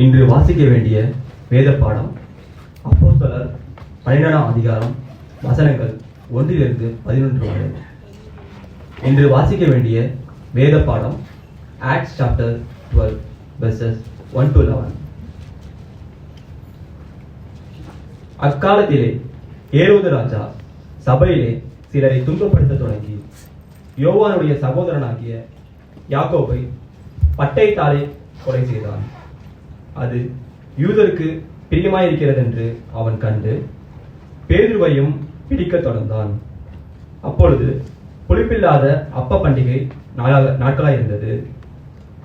இன்று வாசிக்க வேண்டிய வேத பாடம் அப்போஸ்தலர் 12ஆம் அதிகாரம் வசனங்கள் 1-11 வரை. இன்று வாசிக்க வேண்டிய வேத பாடம் Acts chapter 12 verses 1-11. அக்காலத்திலே ஏரோது ராஜா சபையிலே சிலரை துன்பப்படுத்த தொடங்கி யோவானுடைய சகோதரனாகிய யாக்கோபை பட்டயத்தாலே கொலை செய்தான். அது யூதருக்கு பிரியமாயிருக்கிறது என்று அவன் கண்டு பேதுருவையும் பிடிக்க தொடர்ந்தான். அப்பொழுது புளிப்பில்லாத அப்ப பண்டிகை நாட்களாயிருந்தது.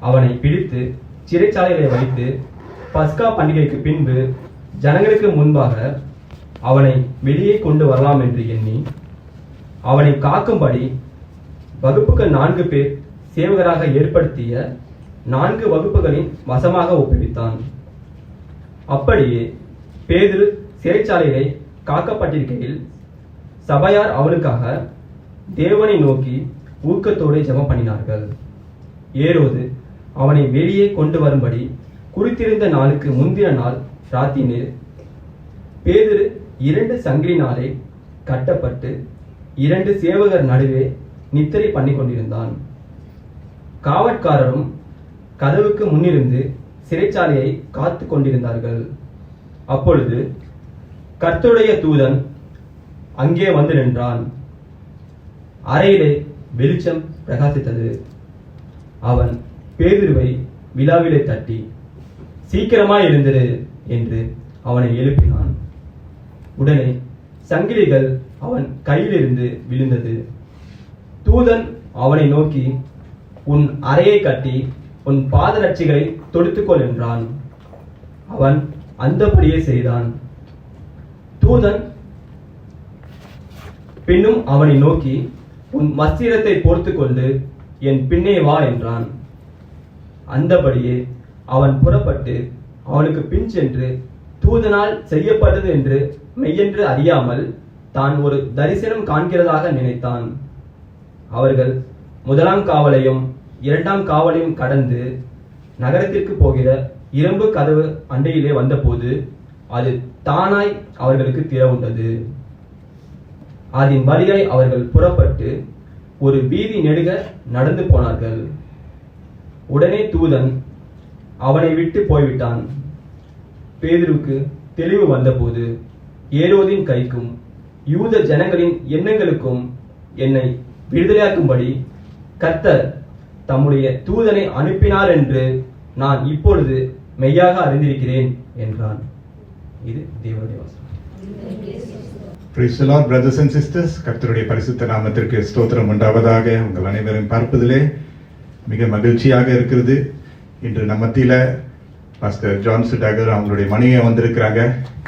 அவனை பிடித்து சிறைச்சாலையிலே வைத்து பஸ்கா பண்டிகைக்கு பின்பு ஜனங்களுக்கு முன்பாக அவனை வெளியே கொண்டு வரலாம் என்று எண்ணி அவனை காக்கும்படி வகுப்புக்கு 4 பேர் சேவகராக ஏற்படுத்திய 4 வகுப்புகளின் வசமாக ஒப்புவித்தான். அப்படியே பேதுரு சிறைச்சாலையிலே காக்கப்பட்டிருக்கையில் சபையார் அவனுக்காக தேவனை நோக்கி ஊக்கத்தோடு ஜெபம் பண்ணினார்கள். ஏரோது அவனை வெளியே கொண்டு வரும்படி குறித்திருந்த நாளுக்கு முந்தின நாள் ராத்திரியில் பேதுரு 2 சங்கிலினாலே கட்டப்பட்டு 2 சேவகர் நடுவே நித்திரை பண்ணி கொண்டிருந்தான். காவற்காரரும் கதவுக்கு முன்னிருந்து சிறைச்சாலையை காத்து கொண்டிருந்தார்கள். அப்பொழுது கர்த்தருடைய தூதன் அங்கே வந்து நின்றான். அறையிலே வெளிச்சம் பிரகாசித்தது. அவன் பேதுருவை விலாவிலே தட்டி சீக்கிரமாய் எழுந்திரு என்று அவனை எழுப்பினான். உடனே சங்கிலிகள் அவன் கையிலிருந்து விழுந்தது. தூதன் அவனை நோக்கி உன் அறையை கட்டி உன் பாதரட்சிகளை தொடுத்துக்கொள் என்றான். அவன் அந்தபடியே செய்தான். தூதன் பின்னும் அவனை நோக்கி உன் வஸ்திரத்தை போர்த்து கொண்டு என் பின்னே வா என்றான். அந்தபடியே அவன் புறப்பட்டு அவனுக்கு பின் சென்று தூதனால் செய்யப்பட்டது என்று மெய்யென்று அறியாமல் தான் ஒரு தரிசனம் காண்கிறதாக நினைத்தான். அவர்கள் 1ஆம் காவலையும் 2ஆம் காவலையும் கடந்து நகரத்திற்கு போகிற இரும்பு கதவு அண்டையிலே வந்தபோது அது தானாய் அவர்களுக்கு திறவுண்டது. அதன் வழியாய் அவர்கள் புறப்பட்டு ஒரு வீதி நெடுக நடந்து போனார்கள். உடனே தூதன் அவனை விட்டு போய்விட்டான். பேதுருக்கு தெளிவு வந்தபோது ஏரோதின் கைக்கும் யூத ஜனங்களின் எண்ணங்களுக்கும் என்னை விடுதலையாக்கும்படி கர்த்தர் தம்முடைய தூதனை அனுப்பினார் என்று நான் இப்பொழுது மெய்யாக அறிந்திருக்கிறேன் என்றான். இது தேவனுடைய வசனம். Praise the Lord, brothers and sisters. கர்த்தருடைய பரிசுத்த நாமத்திற்கு ஸ்தோத்திரம் உண்டாவதாக. உங்கள் அனைவரும் பார்ப்பதிலே மிக மகிழ்ச்சியாக இருக்கிறது. இன்று நம்ம மத்தியில பாஸ்டர் ஜான் சுடாகர் அவங்களுடைய மனைவியை வந்திருக்கிறாங்க.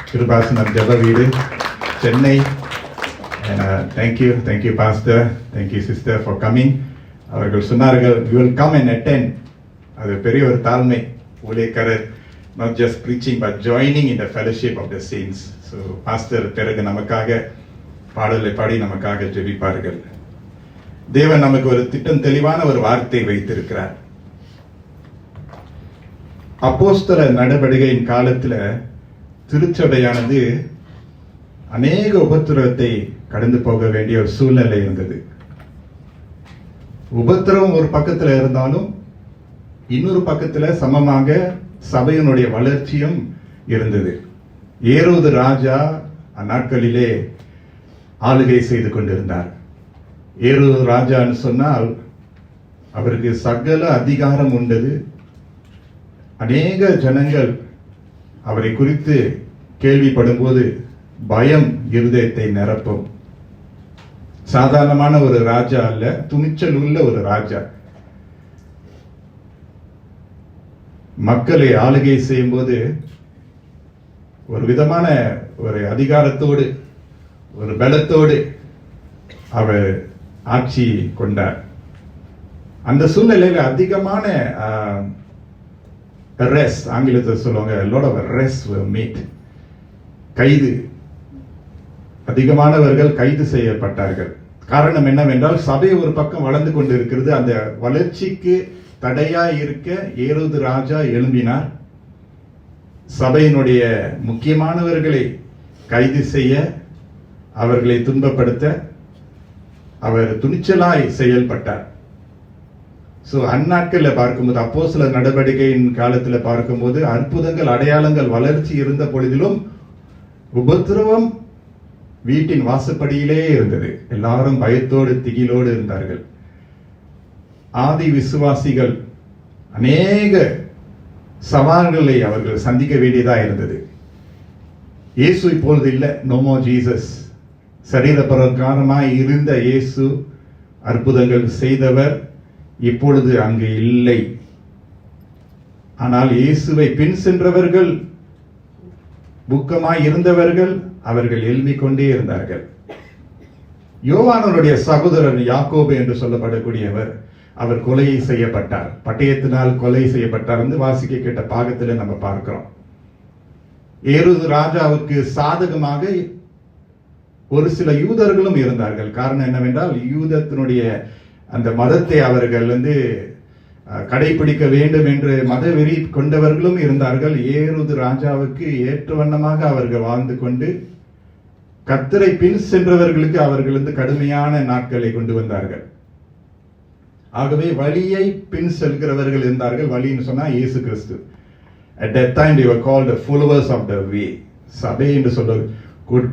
கிருபாசனம் ஜெப வீடு Chennai. Thank you pastor, thank you sister for coming. அவர்கள் சொன்னார்கள் you will come and attend. அது பெரிய ஒரு தாழ்மை. ஊழியக்காரர் not just preaching but joining in the fellowship of the saints. So pastor பிறகு நமக்காக பாடலை பாடி நமக்காக ஜெபிப்பார்கள். தேவன் நமக்கு ஒரு திட்டம் தெளிவான ஒரு வார்த்தை வைத்திருக்கிறார். அப்போஸ்தல நடவடிக்கையின் காலத்துல திருச்சபையானது அநேக உபத்திரவத்தை கடந்து போக வேண்டிய ஒரு சூழ்நிலை இருந்தது. உபத்திரவம் ஒரு பக்கத்துல இருந்தாலும் இன்னொரு பக்கத்துல சமமாக சபையினுடைய வளர்ச்சியும் இருந்தது. ஏரோது ராஜா அந்நாட்களிலே ஆளுகை செய்து கொண்டிருந்தார். ஏரோது ராஜான்னு சொன்னால் அவருக்கு சகல அதிகாரம் உண்டது. அநேக ஜனங்கள் அவரை குறித்து கேள்விப்படும் போது பயம் இருதயத்தை நிரப்பும். சாதாரணமான ஒரு ராஜா அல்ல, துணிச்சல் உள்ள ஒரு ராஜா. மக்களை ஆளுகை செய்யும் போது ஒரு விதமான ஒரு அதிகாரத்தோடு ஒரு பலத்தோடு அவர் ஆட்சி கொண்டார். அந்த சூழ்நிலையில் அதிகமான arrests, ஆங்கிலத்தில் சொல்லுவாங்க lot of arrests were made. கைது, அதிகமானவர்கள் கைது செய்யப்பட்டார்கள். காரணம் என்னவென்றால் சபை ஒரு பக்கம் வளர்ந்து கொண்டிருக்கிறது. அந்த வளர்ச்சிக்கு தடையா இருக்க ஏரோது ராஜா எழும்பினார். சபையினுடைய முக்கியமானவர்களை கைது செய்ய, அவர்களை துன்பப்படுத்த அவர் துணிச்சலாய் செயல்பட்டார். சோ அந்நாட்கள்ல பார்க்கும்போது, அப்போஸ்தலர் நடவடிக்கையின் காலத்துல பார்க்கும்போது, அற்புதங்கள் அடையாளங்கள் வளர்ச்சி இருந்த பொழுதிலும் உபத்திரவம் வீட்டின் வாசப்படியிலே இருந்தது. எல்லாரும் பயத்தோடு திகிலோடு இருந்தார்கள். ஆதி விசுவாசிகள் அநேக சவால்களை அவர்கள் சந்திக்க வேண்டியதா இருந்தது. இயேசு இப்பொழுது இல்லை, நோ மோர் ஜீசஸ். சரீர பிரகாரமாய் இருந்த இயேசு, அற்புதங்கள் செய்தவர், இப்பொழுது அங்கு இல்லை. ஆனால் இயேசுவை பின் சென்றவர்கள், புக்கமாய் இருந்தவர்கள், அவர்கள் எழும்பிக் கொண்டே இருந்தார்கள். யோவானுடைய சகோதரன் யாக்கோபு என்று சொல்லப்படக்கூடியவர், அவர் கொலை செய்யப்பட்டார். பட்டயத்தினால் கொலை செய்யப்பட்டார் என்று வாசிக்க கேட்ட பாகத்தில் நம்ம பார்க்கிறோம். ஏரோது ராஜாவுக்கு சாதகமாக ஒரு சில யூதர்களும் இருந்தார்கள். காரணம் என்னவென்றால், யூதத்தினுடைய அந்த மதத்தை அவர்கள் கடைபிடிக்க வேண்டும் என்று மதவெறி கொண்டவர்களும் இருந்தார்கள். ஏரோது ராஜாவுக்கு ஏற்ற வண்ணமாக அவர்கள் வாழ்ந்து கொண்டு, கர்த்தரை பின் சென்றவர்களுக்கு அவர்கள் கடுமையான நாட்களை கொண்டு வந்தார்கள். ஆகவே வழியை பின் செல்கிறவர்கள் இருந்தார்கள். வழின்னு சொன்னா இயேசு கிறிஸ்து. At that time they were called the followers of the way. சபை என்று சொல்ல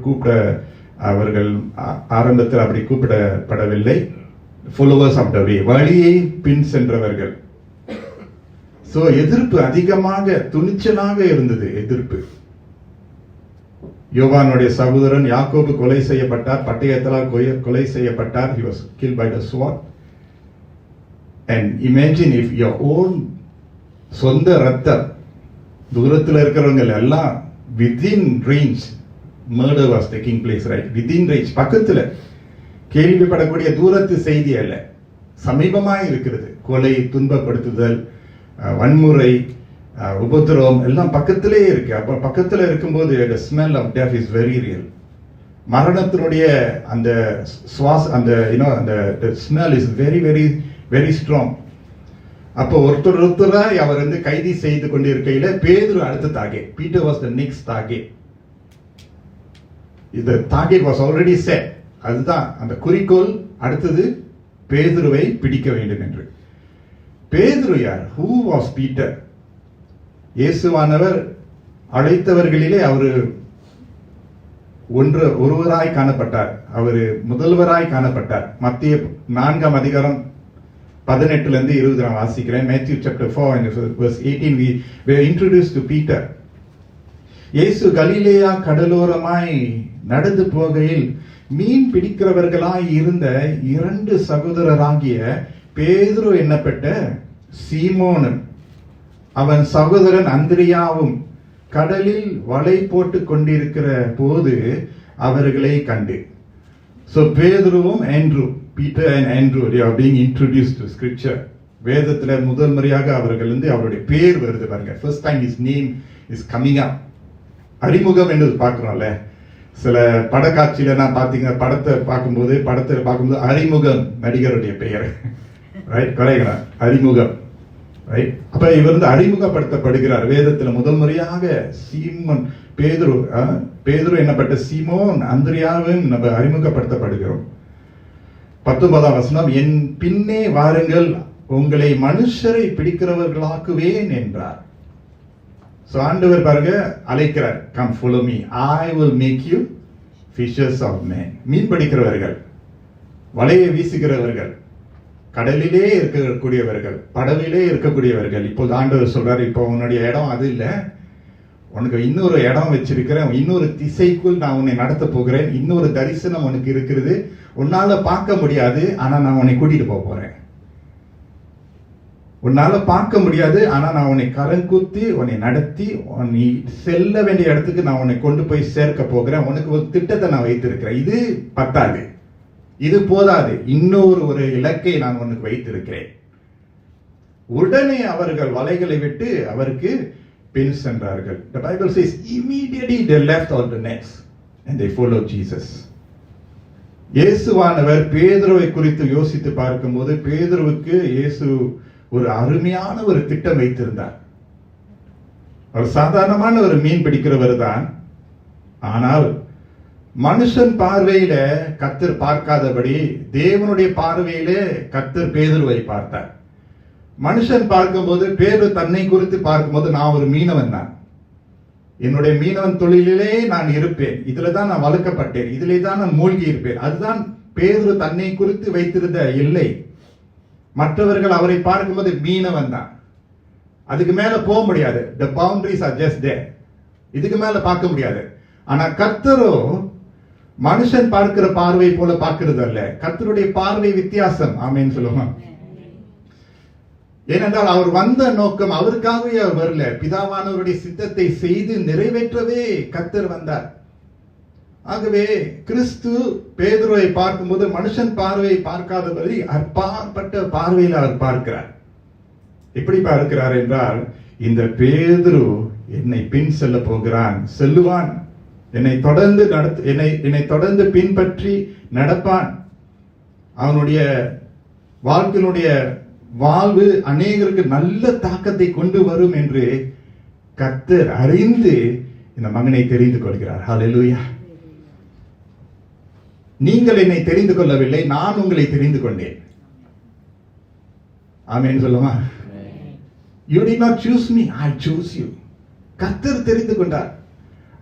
கூப்பிட அவர்கள் ஆரம்பத்தில் அப்படி கூப்பிடப்படவில்லை. followers of the way, வழியை பின் சென்றவர்கள். சோ எதிர்ப்பு அதிகமாக, துணிச்சலாக இருந்தது எதிர்ப்பு. யோவானுடைய சகோதரன் யாக்கோபு கொலை செய்யப்பட்டார், பட்டயத்தால் கொலை செய்யப்பட்டார். He was killed by the sword. And imagine if your own சொந்த ரத்தம், தூரத்தில் இருக்கிறவங்க எல்லாம் within range, murder was taking place, right? Within range, பக்கத்துல, கேள்விப்படக்கூடிய தூரத்து செய்தி அல்ல, சமீபமாய் இருக்கிறது. கொலை, துன்பப்படுத்துதல், வன்முறை, உபத்திரவம் எல்லாம் பக்கத்திலே இருக்கு. அப்ப பக்கத்துல இருக்கும்போது the smell of death is very real. மரணத்தினுடைய அந்த சுவாச, அந்த the smell is very very very strong. அப்போ ஒருத்தராய் அவர் கைது செய்து கொண்டிருக்கையில பேதுரு அடுத்த target. Peter was the next target. இந்த டார்கெட் வாஸ் ஆல்ரெடி செட். அதுதான் அந்த குறிக்கோள். அடுத்தது பேதுருவை பிடிக்க வேண்டும் என்று. பேதுரு யார்? Who was Peter? இயேசுவானவர் அழைத்தவர்களிலே அவர் ஒருவராய் காணப்பட்டார். அவர் முதல்வராய் காணப்பட்டார். மத்திய 4ஆம் அதிகாரம் 18 இருந்து 20 நான் வாசிக்கிறேன். Matthew chapter 4 and verse 18 we were introduced to Peter. இயேசு கலிலேயா கடலோரமாய் நடந்து போகையில் மீன் பிடிக்கிறவர்களாய் இருந்த 2 சகோதரராகிய பேதுரு என்னப்பட்ட சீமோனும் அவன் சகோதரன் அந்திரியாவும் கடலில் வலை போட்டு கொண்டிருக்கிற போது அவர்களை கண்டு. So பேதுருவும் Andrew, Peter and Andrew, they are being introduced to scripture. வேதத்துல முதல் முறையாக அவர்கள் அவருடைய பேர் வருது பாருங்க. First time his name is coming up. அறிமுகம் என்று பார்க்கிறோம்ல. சில படக்காட்சியில நான் பாத்தீங்கன்னா படத்தை பார்க்கும்போது அறிமுகம் நடிகருடைய பெயர், ரைட்? கரெக்டா? அறிமுகம், ரைட்? அப்ப இவர் அறிமுகப்படுத்தப்படுகிறார் வேதத்துல முதல் முறையாக. சீமோன் பேதுரு என்னப்பட்ட சீமோன் அந்திரியாவும் நம்ம அறிமுகப்படுத்தப்படுகிறோம். 19ஆம் வசனம், என் பின்னே வாருங்கள், உங்களை மனுஷரை பிடிக்கிறவர்களாக்குவேன் என்றார். சோ ஆண்டவர் பாருங்க அழைக்கிறார், come follow me, I will make you fishers of men. மீன் பிடிக்கிறவர்கள், வலையை வீசுகிறவர்கள், கடலிலே இருக்கக்கூடியவர்கள், படவிலே இருக்கக்கூடியவர்கள். இப்போது ஆண்டவர் சொல்றாரு, இப்போ உன்னுடைய இடம் அது இல்ல, உனக்கு இன்னொரு இடம் வச்சிருக்கிறேன், இன்னொரு திசைக்குள் நான் உன்னை நடத்த போகிறேன், இன்னொரு தரிசனம் உனக்கு இருக்கிறது, உன்னால பார்க்க முடியாது, ஆனா நான் உன்னை கூட்டிட்டு போறேன். உன்னால பார்க்க முடியாது, ஆனா நான் உன்னை கரங்குத்தி உன்னை நடத்தி நீ செல்ல வேண்டிய இடத்துக்கு நான் உன்னை கொண்டு போய் சேர்க்க போகிறேன். உனக்கு ஒரு திட்டத்தை நான் வைத்திருக்கிறேன். இது பத்தாது, இது போதாது, இன்னொரு இலக்கை நான் உனக்கு வைத்திருக்கிறேன். உடனே அவர்கள் வலைகளை விட்டு அவருக்கு பின் சென்றார்கள். The Bible says immediately they left all the nets and they followed Jesus. இயேசுவானவர் பேதுருவை குறித்து யோசித்து பார்க்கும்போது பேதுருவுக்கு இயேசு ஒரு அருமையான ஒரு திட்டம் வைத்திருந்தார். அவர் சாதாரணமான ஒரு மீன் பிடிக்கிறவர் தான். ஆனால் மனுஷன் பார்வையில கர்த்தர் பார்க்காதபடி தேவனுடைய பார்வையிலே கர்த்தர் பேதுருவை பார்த்தார். மனுஷன் பார்க்கும்போது பேதுரு தன்னை குறித்து பார்க்கும்போது, நான் ஒரு மீனவன் தான், என்னுடைய மீனவன் தொழிலிலே நான் இருப்பேன், இதுல தான் நான் வளர்க்கப்பட்டேன், இதிலே தான் நான் மூழ்கி இருப்பேன். அதுதான் பேதுரு தன்னை குறித்து வைத்திருந்த எல்லை. மற்றவர்கள் அவரை பார்க்கும்போது மீனவன் தான், அதுக்கு மேல போக முடியாது. the boundaries are just there. இதுக்கு மேல பார்க்க முடியாது. ஆனா கர்த்தரோ மனுஷன் பார்க்கிற பார்வை போல பார்க்கிறது அல்ல. கர்த்தருடைய பார்வை வித்தியாசம். ஆமென் சொல்லுவாங்க. ஏனென்றால் அவர் வந்த நோக்கம் அவருக்காகவே அவர் வரல, பிதாவானவருடைய சித்தத்தை செய்து நிறைவேற்றவே கர்த்தர் வந்தார். ஆகவே கிறிஸ்து பேதுருவை பார்க்கும்போது மனுஷன் பார்வையை பார்க்காதபடி அப்பாற்பட்ட பார்வையில் அவர் பார்க்கிறார். எப்படி பார்க்கிறார் என்றால், இந்த பேதுரு என்னை பின் செல்ல போகிறான், செல்லுவான், என்னை தொடர்ந்து பின்பற்றி நடப்பான், அவனுடைய வாழ்க்கையினுடைய வாழ்வு அநேகருக்கு நல்ல தாக்கத்தை கொண்டு வரும் என்று கர்த்தர் அறிந்து இந்த மகனை தெரிந்து கொள்கிறார். ஹல்லேலூயா. நீங்கள் என்னை தெரிந்து கொள்ளவில்லை, நான் உங்களை தெரிந்து கொண்டேன். ஆமென் சொல்லுமா? You did not choose me, I chose you. கர்த்தர் தெரிந்து கொண்டார்.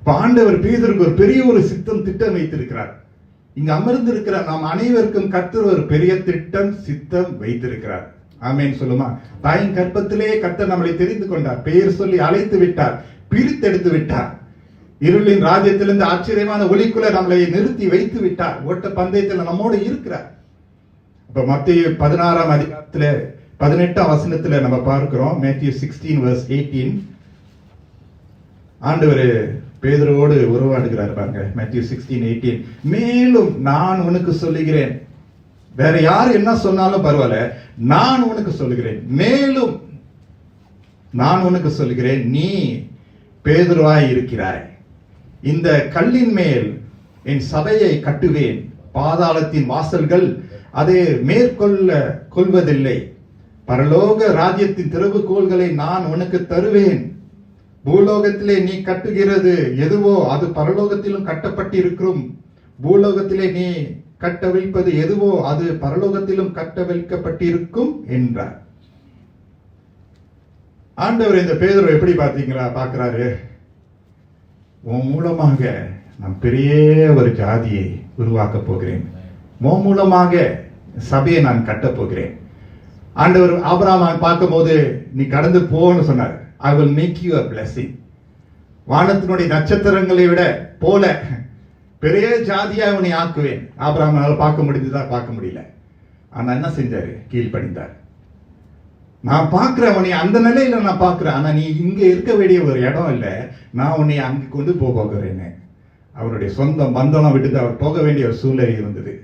ஆண்டவர் பேதுருக்கு ஒரு பெரிய ஒரு திட்டம் வைத்திருக்கிறார். இங்கு அமர்ந்திருக்கிற நாம் அனைவருக்கும் கர்த்தர் ஒரு பெரிய திட்டம் சித்தம் வைத்திருக்கிறார். ஆமென் சொல்லுமா? தாயின் கர்ப்பத்திலே கர்த்தர் நம்மளை தெரிந்து கொண்டார், பெயர் சொல்லி அழைத்து விட்டார், பிரித்தெடுத்து விட்டார், இருளின் ராஜ்யத்திலிருந்து ஆச்சரியமான ஒளிக்குள்ள நம்மளை நிறுத்தி வைத்து விட்டார், ஓட்ட பந்தயத்தில் நம்மோடு இருக்கிறார். இப்ப மத்தேயு 16ஆம் அதிகாரத்துல 18ஆம் வசனத்துல நம்ம பார்க்கிறோம். மேத்யூ 16:18 ஆண்டவர் பேதுருவோடு உறவாடுகிறார் பாருங்க. மேத்யூ 16:18 மேலும் நான் உனக்கு சொல்லுகிறேன், வேற யார் என்ன சொன்னாலும் பரவாயில்ல, நான் உனக்கு சொல்லுகிறேன், மேலும் நான் உனக்கு சொல்லுகிறேன், நீ பேதுருவாய் இருக்கிறாய், இந்த கல்லின் மேல் என் சபையை கட்டுவேன், பாதாளத்தின் வாசல்கள் அதை கொள்வதில்லை, பரலோக ராஜ்யத்தின் திறவுகோல்களை நான் உனக்கு தருவேன், பூலோகத்திலே நீ கட்டுகிறது எதுவோ அது பரலோகத்திலும் கட்டப்பட்டிருக்கும், பூலோகத்திலே நீ கட்டவிழ்ப்பது எதுவோ அது பரலோகத்திலும் கட்டவிழ்க்கப்பட்டிருக்கும் என்றார். ஆண்டவர் இந்த பேதுரு எப்படி பார்க்கிறாரு? உன் மூலமாக நான் பெரிய ஒரு ஜாதியை உருவாக்க போகிறேன், உன் மூலமாக சபையை நான் கட்டப் போகிறேன். ஆண்டவர் ஆபிரகாமை பார்க்கும்போது நீ கடந்து போன்னு சொன்னார். I will make you a blessing. வானத்தினுடைய நட்சத்திரங்களை விட போல பெரிய ஜாதியா உன்னை ஆக்குவேன். ஆபிரகாமால பார்க்க முடிஞ்சதா? பார்க்க முடியல. ஆனா என்ன செஞ்சாரு? கீழ்ப்படிந்தார். நான் பார்க்கிறேன் உன்னை அந்த நிலையில நான் பார்க்கிறேன், ஆனா நீ இங்க இருக்க வேண்டிய ஒரு இடம் இல்ல, நான் உன்னை அங்க கொண்டு போகிறேன்னு அவருடைய சொந்த பந்தனம் விட்டு அவர் போக வேண்டிய ஒரு சூழ்நிலை இருந்தது.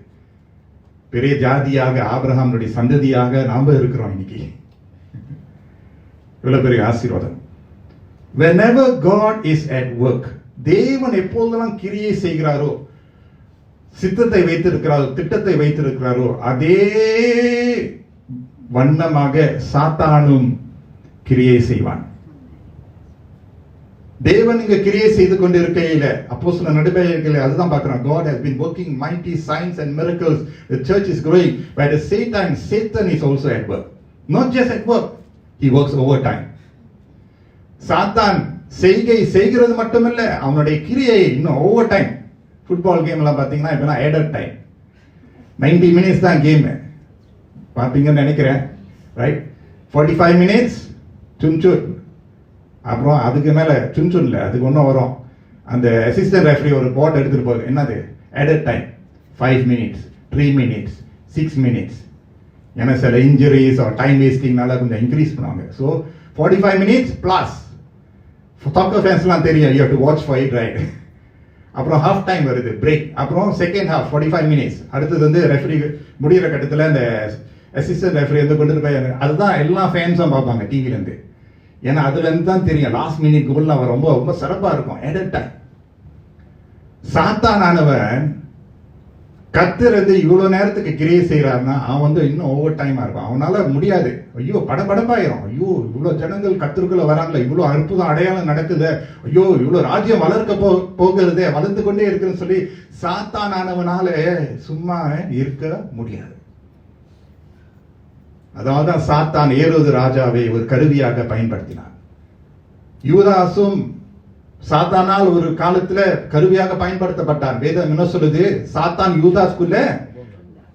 பெரிய ஜாதியாக ஆபிரகாமுடைய சந்ததியாக நாம இருக்கிறோம் இன்னைக்கு. இவ்வளவு பெரிய ஆசீர்வாதம். Whenever God is at work, தேவன் எப்போதெல்லாம் கிரியை செய்கிறாரோ, சித்தத்தை வைத்திருக்கிறாரோ, திட்டத்தை வைத்திருக்கிறாரோ, அதே வண்ணமாக சாத்தானும் கிரியை செய்வான். தேவன் இங்க கிரியை செய்து கொண்டிருக்கையில அப்போஸ்தலர் நடபடிக்கையில அதுதான் பார்க்கிறோம். God has been working mighty signs and miracles. The church is growing. But at the same time, Satan is also at work. Not just at work, he works overtime. சாத்தான் செய்கிறது மட்டுமில்ல, அவனுடைய கிரியை இன்னும் ஓவர் டைம். ஃபுட்பால் கேம் எல்லாம் பாத்தீங்கன்னா இப்ப added time 90 minutes தான் கேம் பாப்பீங்கன்னு நினைக்கிறேன், ரைட்? 45 minutes சுன்சுன், அப்புறம் அதுக்கு மேல சுன்சுன் இல்ல, அதுக்கு ஒன்றும் வரும். அந்த அசிஸ்டன்ட் ரெஃபரி ஒரு போர்ட் எடுத்துட்டு போகுது, என்னது added time 5 minutes, 3 minutes, 6 minutes. ஏன்னா சில இன்ஜுரிஸ் டைம் வேஸ்டிங்னால கொஞ்சம் இன்க்ரீஸ் பண்ணுவாங்க. ஸோ 45 minutes பிளஸ் சாக்கர் ஃபேன்ஸ்லாம் தெரியும், you have to watch for it, right? அப்புறம் ஹாஃப் டைம் வருது, பிரேக், அப்புறம் செகண்ட் ஹாஃப் 45 minutes. அடுத்தது வந்து ரெஃபரி முடிகிற கட்டத்தில் அந்த அசிஸ்டன்ட் ரெஃபரி வந்து கொண்டு போய் அதுதான் எல்லா ஃபேன்ஸும் பார்ப்பாங்க டிவில இருந்து. ஏன்னா அதுல இருந்து தான் தெரியும் லாஸ்ட் மினிட்குள்ள அவன் ரொம்ப ரொம்ப சிறப்பா இருக்கும். Added time. சாத்தானவன் கர்த்தர் இவ்வளவு நேரத்துக்கு கிரியை செய்யறாருன்னா அவன் இன்னும் ஓவர் டைமா இருப்பான். அவனால முடியாது. ஐயோ படபடப்பாயிரும். ஐயோ இவ்வளவு ஜனங்கள் கர்த்தருக்குள்ள வராங்களே, இவ்வளவு அற்புதம் அடையாளம் நடக்குது, ஐயோ இவ்வளவு ராஜ்யம் வளர்க்க போகிறதே, வளர்ந்து கொண்டே இருக்குன்னு சொல்லி சாத்தானானவனால சும்மா இருக்க முடியாது. அதாவது சாத்தான் ஏரோது ராஜாவை ஒரு கருவியாக பயன்படுத்தினான். யூதாசும் சாத்தானால் ஒரு காலத்துல கருவியாக பயன்படுத்தப்பட்டார். வேதம் என்ன சொல்லுது? சாத்தான் யூதாஸ்குள்ள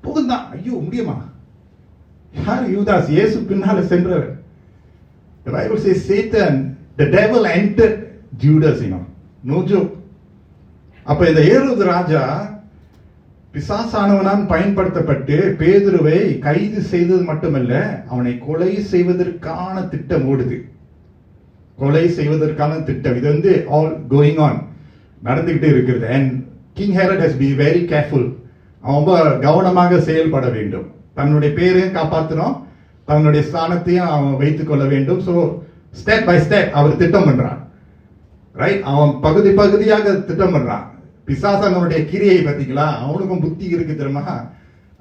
புகுந்தான். ஐயோ முடியுமா? யார் யூதாஸ்? இயேசு பின்னால சென்றவர். The Bible says Satan, the devil entered Judas, no joke. அப்ப இந்த ஏரோது ராஜா பிசாசானவனான் பயன்படுத்தப்பட்டு பேதுருவை கைது செய்தது மட்டுமல்ல, அவனை கொலை செய்வதற்கான திட்டம் ஓடுது. கொலை செய்வதற்கான திட்டம் இது ஆல் கோயிங் ஆன், நடந்துகிட்டே இருக்கிறது. And king Herod has be very careful. அவன் ரொம்ப கவனமாக செயல்பட வேண்டும். தன்னுடைய பேரையும் காப்பாற்றணும், தன்னுடைய ஸ்தானத்தையும் அவன் வைத்துக் கொள்ள வேண்டும். ஸோ ஸ்டெப் பை ஸ்டெப் அவர் திட்டம் பண்றான். ரைட், அவன் பகுதி பகுதியாக திட்டம் பண்றான். பிசாசனுடைய கிரியை பார்த்தீங்களா? அவனுக்கும் புத்தி இருக்கு தெரியுமா?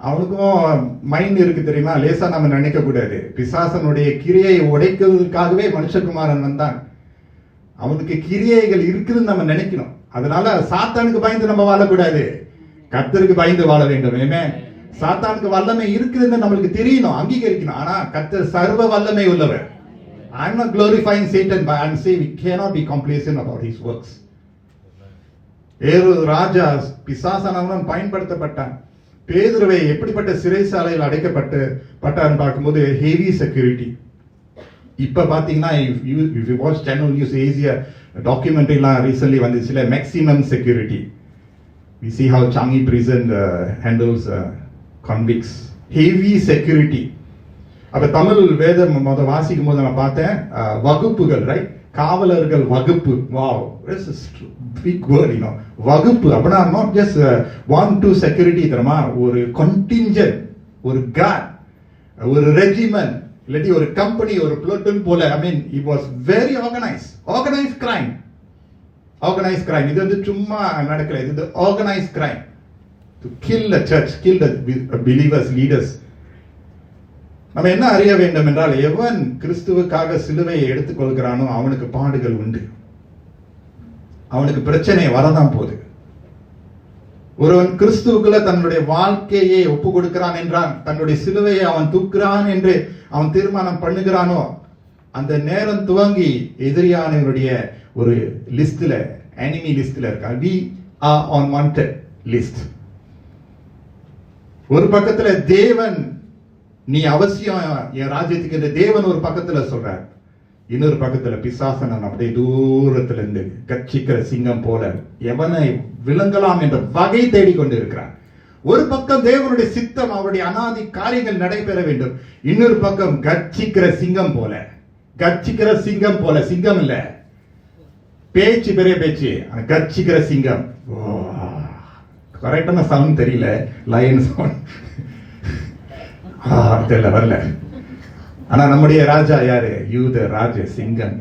அவனுக்கும் மைண்ட் இருக்கு தெரியுமா? லேசா நம்ம நினைக்க கூடாது. பிசாசனுடைய கிரியை உடைக்கிறதுக்காகவே மனுஷகுமாரன் வந்தான். அவனுக்கு கிரியைகள் இருக்குதுன்னு நம்ம நினைக்கணும். அதனால சாத்தானுக்கு பயந்து நம்ம வாழக்கூடாது, கர்த்தருக்கு பயந்து வாழ வேண்டும். ஆமென். சாத்தானுக்கு வல்லமை இருக்குதுன்னு நம்மளுக்கு தெரியணும், அங்கீகரிக்கணும். ஆனா கர்த்தர் சர்வ வல்லமை உள்ளவர். I'm not glorifying Satan, but I'm saying we cannot be complacent about his works. ஏரோது ராஜா பிசாசானவன் பயன்படுத்தப்பட்டான். பேதுருவை எப்படிப்பட்ட சிறைசாலையில் அடைக்கப்பட்டான்னு பார்க்கும்போது ஹெவி செக்யூரிட்டி. இப்ப பாத்தீங்கன்னா if you watch channel news Asia டாக்குமெண்ட்ரிலாம் ரீசன்ட்லி வந்துச்சுல, maximum security. we see how Changi prison handles convicts. heavy security. அப்ப தமிழ் வேதம் வாசிக்கும் போது நான் பார்த்தேன் வகுப்புகள், ரைட், காவலர்கள் வகுப்பு. வாவ், பிக் வேர்ட், வகுப்பு அப்படின்னா நாட் ஜஸ்ட் 1-2 செக்யூரிட்டி தெரியுமா? ஒரு கண்டிஞ்சன்ட், ஒரு கார்ட், ஒரு ரெஜிமெண்ட், இல்லாட்டி ஒரு கம்பெனி, ஒரு பிளட்டூன் போல. I mean it was very organised crime. இது சும்மா நடக்கல, இது organised crime. To kill the church, kill the believers, leaders. நம்ம என்ன அறிய வேண்டும் என்றால், எவன் கிறிஸ்துவுக்காக சிலுவையை எடுத்துக் கொள்கிறானோ அவனுக்கு பாடுகள் உண்டு, அவனுக்கு பிரச்சனை வரதான் போகுது. ஒருவன் கிறிஸ்துவுக்குள்ள தன்னுடைய வாழ்க்கையை ஒப்பு கொடுக்கிறான் என்றான், தன்னுடைய சிலுவையை அவன் தூக்குறான் என்று அவன் தீர்மானம் பண்ணுகிறானோ, அந்த நேரம் துவங்கி எதிரியானவருடைய ஒரு லிஸ்ட்ல, எனிமி லிஸ்ட்ல இருக்கா. we are on wanted list. ஒரு பக்கத்துல தேவன், நீ அவசியம் என் ராஜ்யத்துக்கு இந்த தேவன் ஒரு பக்கத்துல சொல்றார், இன்னொரு பக்கத்துல பிசாசனன் அப்படியே தூரத்துல இருந்து கட்சிக்கிற சிங்கம் போல எவனை விளங்கலாம் என்ற வகை தேடிக்கொண்டு இருக்கிறான். ஒரு பக்கம் தேவனுடைய சித்தம், அவருடைய அனாதி காரியங்கள் நடைபெற வேண்டும். இன்னொரு பக்கம் கட்சிக்கிற சிங்கம் போல, சிங்கம் இல்ல, பேச்சு பெரிய பேச்சு, கட்சிக்கிற சிங்கம். கரெக்டான சவுண்ட் தெரியல, லயன் சவுண்ட் தெரியல, வரல. ஆனா நம்முடைய ராஜா யாரு? யூத ராஜ சிங்கம்.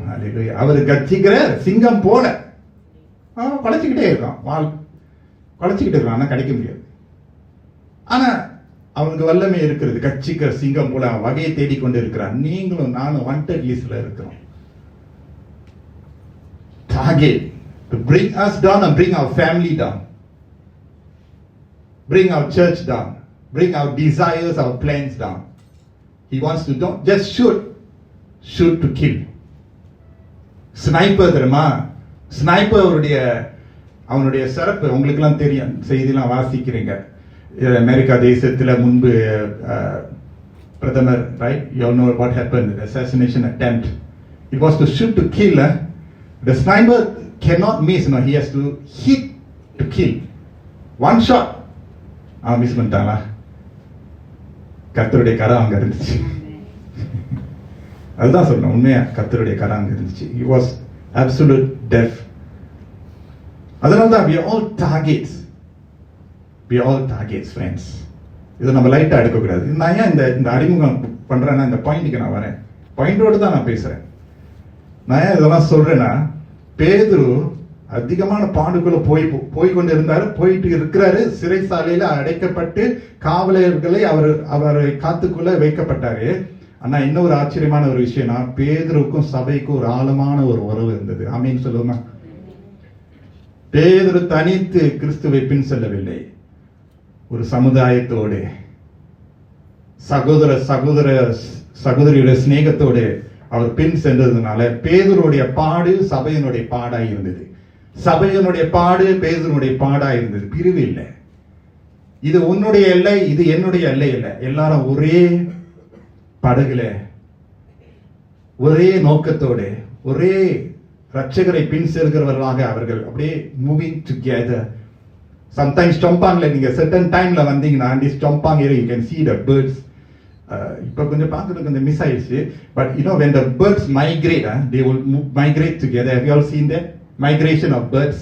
அவரு கட்சிக்கிற சிங்கம் போல குலைச்சுக்கிட்டே இருக்கான், குலைச்சுக்கிட்டே இருக்கான், ஆனா கிடைக்க முடியாது. ஆனா அவனுக்கு வல்லமை இருக்கிறது, கட்சிக்கிற சிங்கம் போல அவன் வகையை தேடிக்கொண்டு இருக்கிறான். நீங்களும் நானும் வாண்டட் லிஸ்ட்ல இருக்கிறோம். Target to bring us down and bring our family down, bring our church down, bring our desires, our plans down. He wants to don't just shoot to kill. Sniper தெரியுமா? ஸ்னைப்பர் அவனுடைய சிறப்பு உங்களுக்கு எல்லாம் தெரியும், செய்திலாம் வாசிக்கிறீங்க. America தேசத்துல முன்பு பிரதமர், right, you all know what happened, the assassination attempt. It was to shoot to kill. The sniper cannot miss, he has to hit to kill. One shot. Miss பண்ணிட்டாங்களா? கர்த்தருடைய கரம் அங்க இருந்துச்சு. அதுதான் சொல்லணும், உண்மையா கர்த்தருடைய கரம் அங்க இருந்துச்சு. He was absolute deaf. அதனால்தான் we are all targets. We are all targets, friends. இதை நம்ம லைட்டா எடுக்கக்கூடாது. நான் ஏன் இந்த அறிமுகம் பண்றேன்னா, இந்த பாயிண்ட்டுக்கு நான் வரேன், பாயிண்டோடு தான் நான் பேசுறேன். நான் ஏன் இதெல்லாம் சொல்றேன்னா, பேதுரு அதிகமான பாடுக்குள்ள போய் கொண்டு இருந்தாரு, போயிட்டு இருக்கிறாரு. சிறைசாலையில அடைக்கப்பட்டு காவலர்களை அவரை காத்துக்குள்ள வைக்கப்பட்டாரு. ஆனா இன்னொரு ஆச்சரியமான ஒரு விஷயம்னா, பேதுருவுக்கும் சபைக்கும் ஒரு ஆழமான ஒரு உறவு இருந்தது. ஆமீன் சொல்லுமா? பேதுரு தனித்து கிறிஸ்துவை பின் செல்லவில்லை. ஒரு சமுதாயத்தோடு, சகோதரியுடைய சிநேகத்தோடு அவர் பின் சென்றதுனால பேதுருடைய பாடு சபையினுடைய பாடாய் இருந்தது. சபையினுடைய பாடு பேதுருடைய பாடாய் இருந்தது. பிரிவு இல்லை. இது உன்னுடைய எல்லை, இது என்னுடைய எல்லை இல்லை. எல்லாரும் ஒரே படகுல, ஒரே நோக்கத்தோடு, ஒரே ரட்சகரை பின் செல்கிறவர்களாக அவர்கள் அப்படியே மூவிங் டுகெதர். சம்டைம்ஸ் டொம்பாங்ல நீங்க சர்டன் டைம்ல வந்தீங்கன்னா, டொம்பாங் area you can see the birds. இப்ப கொஞ்சம் பார்க்கறது கொஞ்சம் மிஸ் ஆயிடுச்சு. But when the birds migrate, they will migrate together. Have you all seen that migration of birds?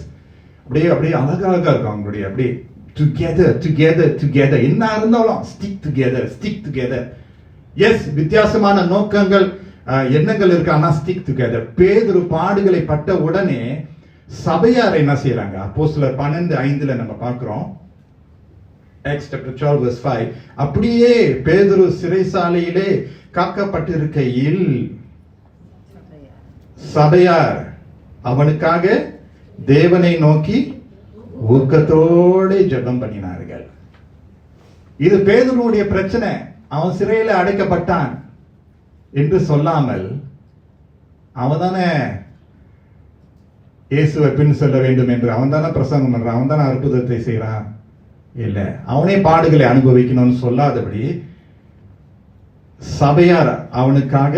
அப்படியே அழகா இருக்கும் அவங்களுடைய, அப்படியே டுகெதர். என்ன இருந்தாலும் ஸ்டிக் டுகெதர். எஸ், வித்தியாசமான நோக்கங்கள், எண்ணங்கள் இருக்கு, ஆனா ஸ்டிக் டுகெதர். பேதுரு பாடுகளை பட்ட உடனே சபையார் என்ன செய்யறாங்க? அப்போஸ்தலர் 12:5 நம்ம பார்க்கிறோம். Acts chapter 12 verse 5. அப்படியே பேதுரு சிறைசாலையிலே காக்கப்பட்டிருக்கையில் சபையார் அவனுக்காக தேவனை நோக்கி ஊக்கத்தோடு ஜெபம் பண்ணினார்கள். இது பேதுருவுடைய பிரச்சனை. அவன் சிறையில அடைக்கப்பட்டான் என்று சொல்லாமல், அவன் தானே இயேசுவை பின் செல்ல வேண்டும் என்று அவன் தானே பிரசங்கம் பண்றான், அவன் தானே அற்புதத்தை செய்யறான். இல்ல, அவனே பாடுகளை அனுபவிக்கணும்னு சொல்லாதபடி சபையார் அவனுக்காக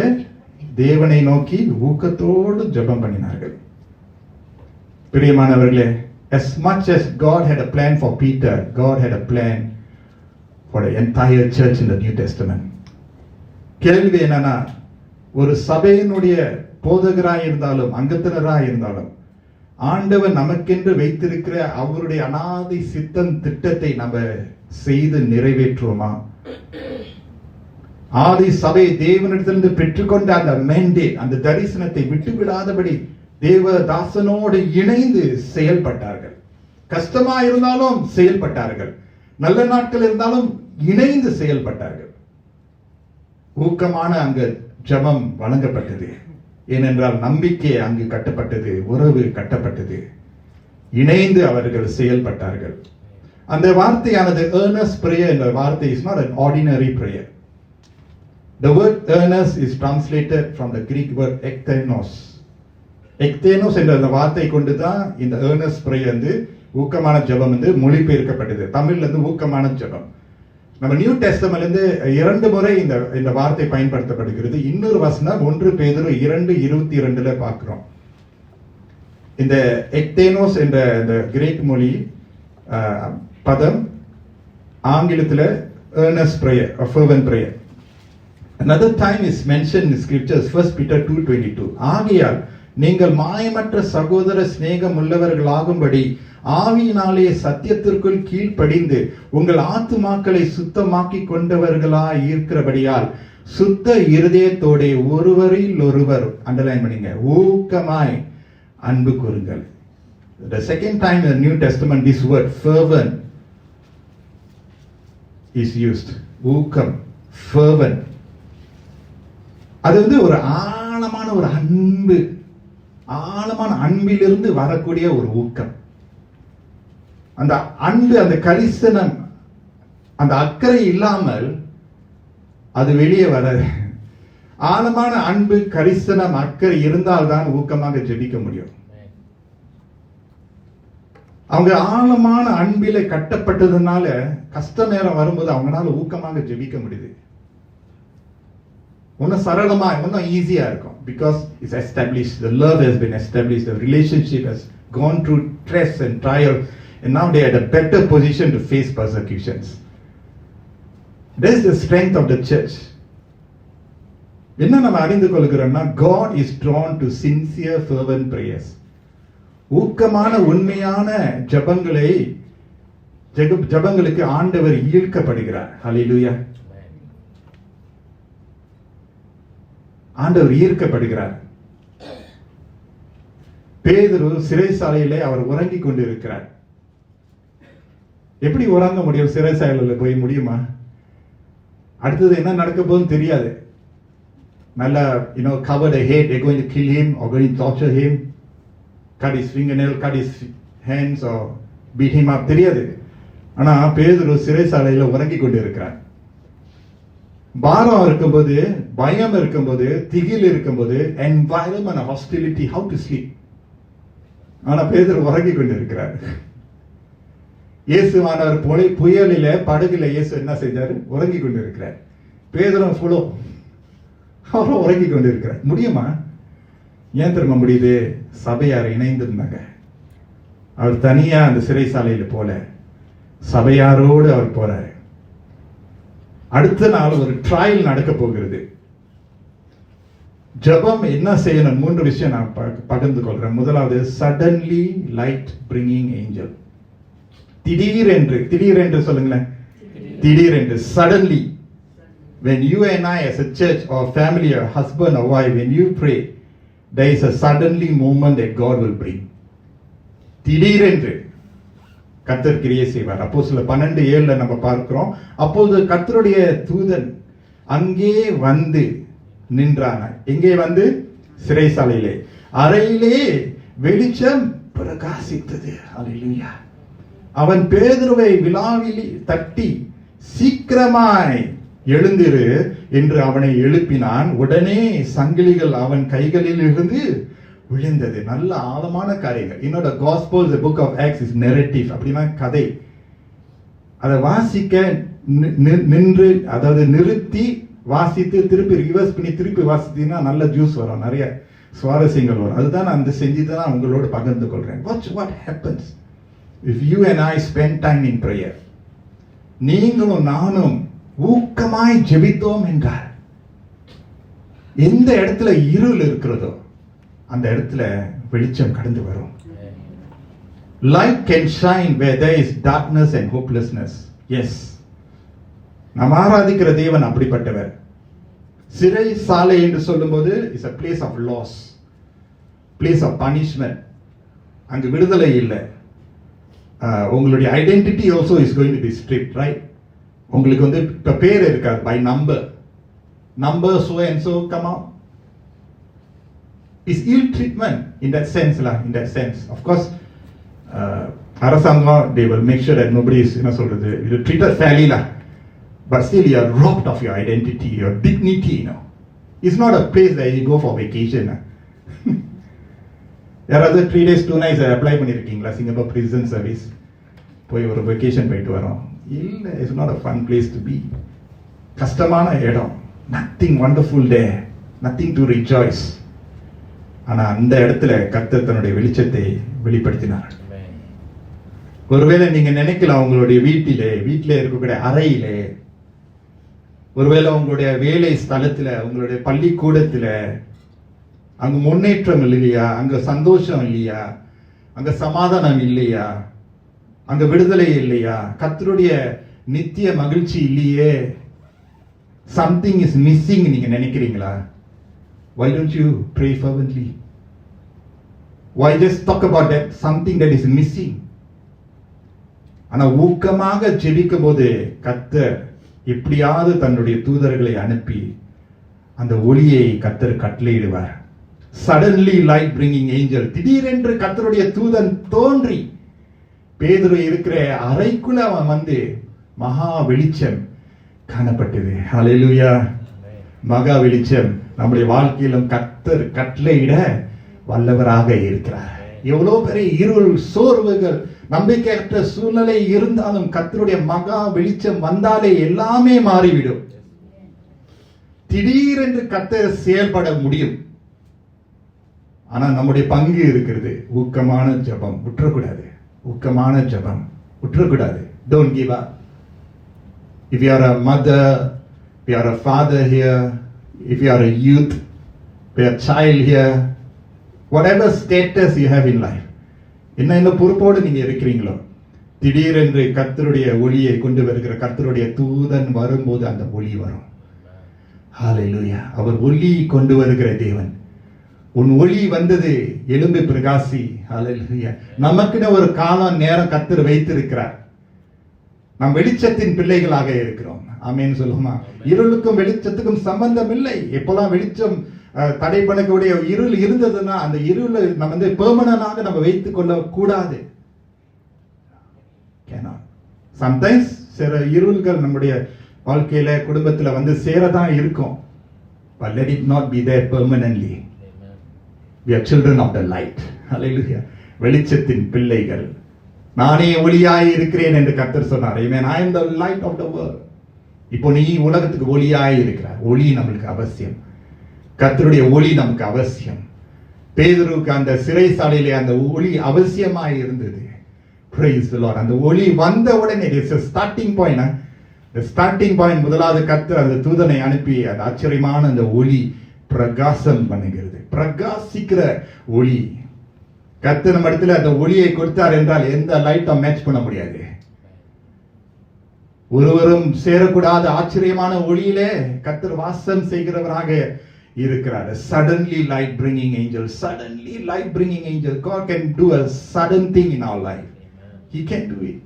தேவனை நோக்கி ஊக்கத்தோடு ஜெபம் பண்ணினார்கள். பிரியமானவர்களே, as much as God had a plan for Peter, God had a plan for the entire church in the New Testament. கேள்வி என்னன்னா, ஒரு சபையினுடைய போதகராய் இருந்தாலும் அங்கத்தினராய் இருந்தாலும் ஆண்டவர் நமக்கென்று வைத்திருக்கிற அவருடைய அனாதி சித்தம் திட்டத்தை நம்ம செய்து நிறைவேற்றுவோமா? ஆதி சபை தேவனிடத்திலிருந்து பெற்றுக்கொண்ட அந்த மேண்டேட், அந்த தரிசனத்தை விட்டுவிடாதபடி தேவதாசனோடு இணைந்து செயல்பட்டார்கள். கஷ்டமா இருந்தாலும் செயல்பட்டார்கள், நல்ல நாட்கள் இருந்தாலும் இணைந்து செயல்பட்டார்கள். ஊக்கமான அங்கு ஜெபம் வழங்கப்பட்டது. ஏனென்றால் நம்பிக்கை அங்கு கட்டப்பட்டது, உறவு கட்டப்பட்டது, இணைந்து அவர்கள் செயல்பட்டார்கள். அந்த வார்த்தையானது earnest prayer என்ற வார்த்தை is not an ordinary prayer. The word earnest is translated from the Greek word ektenos. Ektenos என்ற அந்த வார்த்தை கொண்டு தான் இந்த earnest prayer வந்து ஊக்கமான ஜெபம் வந்து மொழிபெயர்க்கப்பட்டது. தமிழ்ல இருந்து ஊக்கமான ஜெபம். நம்ம நியூ டெஸ்டமென்ட்ல இருந்து 2 முறை இந்த வார்த்தை பயன்படுத்தப்படுகிறது. இன்னொரு வசனம் 1 பேதுரு 2:22 பார்க்கிறோம். இந்த எக்டேனோஸ் என்ற இந்த கிரேக் மொழி பதம் ஆங்கிலத்தில் earnest prayer or fervent prayer. Another time is mentioned in scriptures, 1 Peter 2:22. ஆகையால் நீங்கள் மாயமற்ற சகோதர சிநேகம் உள்ளவர்களாகும்படி ஆவியினாலே சத்தியத்திற்குள் கீழ்ப்படிந்து உங்கள் ஆத்துமாக்களை சுத்தமாக்கி கொண்டவர்களாய் இருக்கிறபடியால் சுத்த இருதயத்தோட ஒருவரில் ஒருவர், அண்டர்லைன் பண்ணுங்க, ஊக்கமாய் அன்பு கூறுங்கள். The second time in the New Testament this word fervent is used. ஊக்கம், fervent. அது வந்து ஒரு ஆழமான ஒரு அன்பு, ஆழமான அன்பிலிருந்து வரக்கூடிய ஒரு ஊக்கம். அந்த அன்பு, அந்த கரிசனம், அந்த அக்கறை இல்லாமல் அது வெளியே வராது. ஆழமான அன்பு, கரிசனம், அக்கறை இருந்தால்தான் ஊக்கமாக ஜெபிக்க முடியும். அவங்க ஆழமான அன்பில கட்டப்பட்டதுனால கஷ்ட நேரம் வரும்போது அவங்களால ஊக்கமாக ஜெபிக்க முடியுது. ஒன்னும் சரளமா, ஒன்னும் ஈஸியா இருக்கும். Because it's established, the love has been established, the relationship has gone through stress and trial, and now they are at a better position to face persecutions. That's the strength of the church. என்ன நம்ம அறிந்து கொள்கிறோம்னா, God is drawn to sincere fervent prayers. ஊக்கமான உண்மையான ஜெபங்களுக்கு ஆண்டவர் ஈர்க்கப்படுகிறார். ஹல்லேலூயா. ஆண்டவர் ஈர்க்கப்படுகிறார். பேதுரு சிறைசாலையிலே அவர் உறங்கிக் கொண்டு இருக்கிறார். எப்படி உறங்க முடியும்? சிறைசாலையில போய் முடியுமா? அடுத்தது என்ன நடக்க போகுதுன்னு தெரியாது. நல்லா cover the head, they're going to kill him or going to torture him, cut his fingernail, cut his hands or beat him up, தெரியாது. ஆனா பேதுரு சிறைசாலையில உறங்கிக் கொண்டு இருக்கிறார். பாரம் இருக்கும்போது, பயம் இருக்கும்போது, திகில் இருக்கும்போது, environment of hostility, how to sleep? ஆனா பேதுரு உறங்கிக் கொண்டு இருக்கிறார். இயேசுவானவர் புயலில படகுல இயேசு என்ன செஞ்சாரு? உறங்கிக் கொண்டு இருக்கிறார். பேதுரு ஃபுல்லோ அவரும் உறங்கிக் கொண்டு இருக்கிறார். முடியுமா? ஏன் திரும்ப முடியுது? சபையார் இணைந்திருந்தாங்க. அவர் தனியா அந்த சிறைசாலையில போல, சபையாரோடு அவர் போறாரு. அடுத்த நாள் ஒரு ட்ரையல் நடக்க போகிறது. ஜெபம் என்ன செய்யணும்? 3 விஷயம் நான் பகிர்ந்து கொள்றேன். முதலாவது, சடன்லி லைட் பிரிங்கிங் ஏஞ்சல். திடீரென்று சொல்லுங்களேன். திடீரென்று, suddenly. When you and I as a church or family or husband or wife, when you pray, there is a suddenly moment that God will bring. திடீரென்று கர்த்தர் கிரியை செய்வார். அப்போஸ்தலர் 12:7 நம்ம பார்க்கிறோம். அப்போது கர்த்தருடைய தூதன் அங்கே வந்து நின்றான். எங்கே வந்து? சிறைசாலையிலே. அறையிலே வெளிச்சம் பிரகாசித்தது. அல்லேலூயா. அவன் பேதுருவை விலாவில் தட்டி, சீக்கிரமாய் எழுந்திரு என்று அவனை எழுப்பினான். உடனே சங்கிலிகள் அவன் கைகளில் இருந்து விழுந்தது. நல்ல ஆழமான காரியங்கள். என்னோட Gospel, the book of Acts is narrative. அப்படின்னா கதை. அதை வாசிக்க நின்று, அதாவது நிறுத்தி வாசித்து திருப்பி ரிவர்ஸ் பண்ணி திருப்பி வாசித்தீங்கன்னா நல்ல ஜூஸ் வரும், நிறைய சுவாரஸ்யங்கள் வரும். அதுதான் நான் அந்த செஞ்சு தான் உங்களோட பகிர்ந்து கொள்றேன். What happens if you and I spend time in prayer? நீங்களும் நானும் ஊக்கமாய் ஜெபித்தோம் என்றார், எந்த இடத்துல இருள் இருக்கிறதோ அந்த இடத்துல வெளிச்சம் கடந்து வரும். Light can shine where there is darkness and hopelessness. Yes, நாம் ஆராதிக்கிற தேவன் அப்படிப்பட்டவர். சிறை சாலை என்று சொல்லும்போது is a place of loss, place of punishment. அங்கு விடுதலை இல்லை. உங்களுடைய identity also is going to be stripped, right? உங்களுக்கு வந்து இப்ப பேர் இருக்காது, by number so and so come out. Is ill treatment in that sense lah, in that sense. Of course, அரசாங்கம் they will make sure that nobody is என்ன சொல்றது, you treated fairly lah, but still you are robbed of your identity, your dignity, It's not a place that you go for vacation. யாராவது 3 days 2 nights apply பண்ணிருக்கீங்களா? Singapore prison service போய் ஒரு vacation போயிட்டு வரோம். இல்ல, it's not a fun place to be. கஷ்டமான இடம். Nothing wonderful there, nothing to rejoice. ஆனா அந்த இடத்துல கர்த்தர் தன்னுடைய வெளிச்சத்தை வெளிப்படுத்தினார். ஒருவேளை நீங்க நினைக்கலாம், உங்களுடைய வீட்டிலே இருக்கக்கூடிய அறையிலே, ஒருவேளை உங்களுடைய வேலை ஸ்தலத்துல, உங்களுடைய பள்ளிக்கூடத்துல அங்க முன்னேற்றம் இல்லையா? அங்க சந்தோஷம் இல்லையா? அங்க சமாதானம் இல்லையா? அங்க விடுதலை இல்லையா? கர்த்தருடைய நித்திய மகிழ்ச்சி இல்லையே? something is missing நீங்க நினைக்கிறீங்களா? Why don't you pray fervently? Why just talk about that something that is missing? ஆனா ஊக்கமாக ஜெபிக்கும் போது கர்த்தர் எப்படியாவது தன்னுடைய தூதர்களை அனுப்பி அந்த ஒளியை கர்த்தர் கட்டளையிடுவார். Suddenly light bringing angel. திடீரென்று கர்த்தருடைய தூதன் தோன்றி பேதுரு இருக்கிற அறைக்குள்ள அவன் வந்து மகா வெளிச்சம் காணப்பட்டது. ஹல்லேலூயா. மகா வெளிச்சம் நம்முடைய வாழ்க்கையிலும் கர்த்தர் கட்டளையிட வல்லவராக இருக்கிறார். எவ்வளவு பெரிய இருள், சோர்வுகள், நம்பிக்கையற்ற சூழ்நிலை இருந்தாலும் கர்த்தருடைய மகா வெளிச்சம் வந்தாலே எல்லாமே மாறிவிடும். திடீரென்று கர்த்தர் செயல்பட முடியும். ஆனா நம்முடைய பங்கு இருக்கிறது. ஊக்கமான ஜெபம் விட்டுறக்கூடாது. ஊக்கமான ஜெபம் விட்டுறக்கூடாது. Don't give up. If you are a mother, if you are a father here, if you are a youth, if you are a child here, whatever status you have in life, என்ன பொறுப்போடு நீங்க இருக்கிறீங்களோ, திடீரென்று கர்த்தருடைய ஒளியை கொண்டு வருகிற கர்த்தருடைய தூதன் வரும்போது அந்த ஒளி வரும். ஹல்லேலூயா. அவர் ஒளி கொண்டு வருகிற தேவன். உன் ஒளி வந்தது, எழும்பி பிரகாசி. ஹல்லேலூயா. நமக்குன்னு ஒரு காலம் நேரம் கர்த்தர் வைத்திருக்கிறார். நாம் வெளிச்சத்தின் பிள்ளைகளாக இருக்கிறோம். ஆமென் சொல்லுமா? இருளுக்கும் வெளிச்சத்துக்கும் சம்பந்தம் இல்லை. எப்பெல்லாம் வெளிச்சம் தடை பண்ணக்கூடிய இருள் இருந்ததுன்னா அந்த இருளை நம்ம வந்து பெர்மனன்டாக நம்ம வைத்துக் கொள்ள கூடாது. சம்டைம்ஸ் சில இருள்கள் நம்முடைய வாழ்க்கையில குடும்பத்துல வந்து சேரதான் இருக்கும். But let it not be there permanently. We are children of the light. Hallelujah. வெளிச்சத்தின் பிள்ளைகள். நானே ஒளியாய் இருக்கிறேன் என்று கர்த்தர் சொன்னார். Amen. I am the light of the world. இப்போ நீ உலகத்துக்கு ஒளியாய் இருக்கிறார். ஒளி நம்மளுக்கு அவசியம். கர்த்தருடைய ஒளி நமக்கு அவசியம். பேதுருவுக்கு அந்த சிறைசாலையிலே அந்த ஒளி அவசியமாய் இருந்தது. Praise the Lord. அந்த ஒளி வந்த உடனே it's a starting point. The starting point, முதலாவது கர்த்தர் அந்த தூதனை அனுப்பி அந்த ஆச்சரியமான அந்த ஒளி பிரகாசம் பண்ணுகிறது. பிரகாசிக்கிற ஒளி. கர்த்தர் நம்ம இடத்துல அந்த ஒளியை கொடுத்தார் என்றால் எந்த லைட்டும் மேட்ச் பண்ண முடியாது. ஒருவரும் சேரக்கூடாத ஆச்சரியமான ஒளியிலே கர்த்தர் வாசம் செய்கிறவராக இருக்கிறார். Suddenly light bringing angel. Suddenly light bringing angel. God can do a sudden thing in our life. He can do it.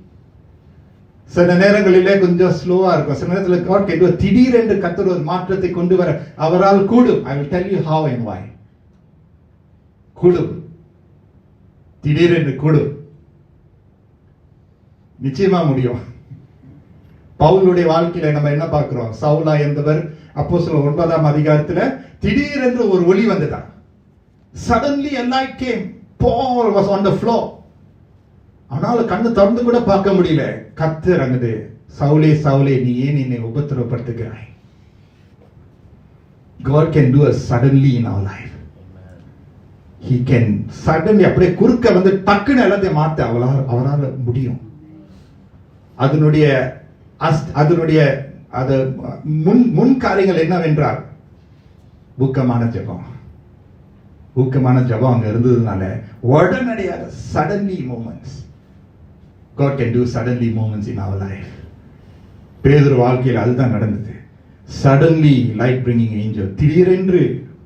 சில நேரங்களிலே கொஞ்சம் ஸ்லோவா இருக்கும். சில நேரத்தில் God can do a திடீரென்று கர்த்தர் ஒரு மாற்றத்தை கொண்டு வர அவரால் கூடும். I will tell you how and why. கூடும். திடீரென்று கூடும். நிச்சயமா முடியும். பவுலுடைய வாழ்க்கையில நம்ம என்ன பார்க்கிறோம்? சவுலா என்பவர் அப்போஸ்தலர் 9ஆம் அதிகாரத்துல திடீரென்று ஒரு ஒளி வந்ததா. Suddenly a light came. Paul was on the floor. ஆனால் கண்ணு திறந்து கூட பார்க்க முடியல. கர்த்தர் அங்கது, சவுலே சவுலே நீ ஏன் என்னை உபத்திரவப்படுத்துகிறாய்? God can do a suddenly in our life. He can suddenly அப்படியே குறுக்க வந்து டக்குன்னு எல்லாத்தையும் மாத்த அவரால் முடியும். அதனுடைய அது முன் காரியங்கள் என்னவென்றால் ஊக்கமான ஜெபம். ஊக்கமான ஜெபம் அங்க இருந்ததுனால உடனடியாக suddenly moments. God can do suddenly moments in our life. பேதுரு வாழ்க்கையில் அதுதான் நடந்தது. Suddenly light bringing angel. திடீரென்று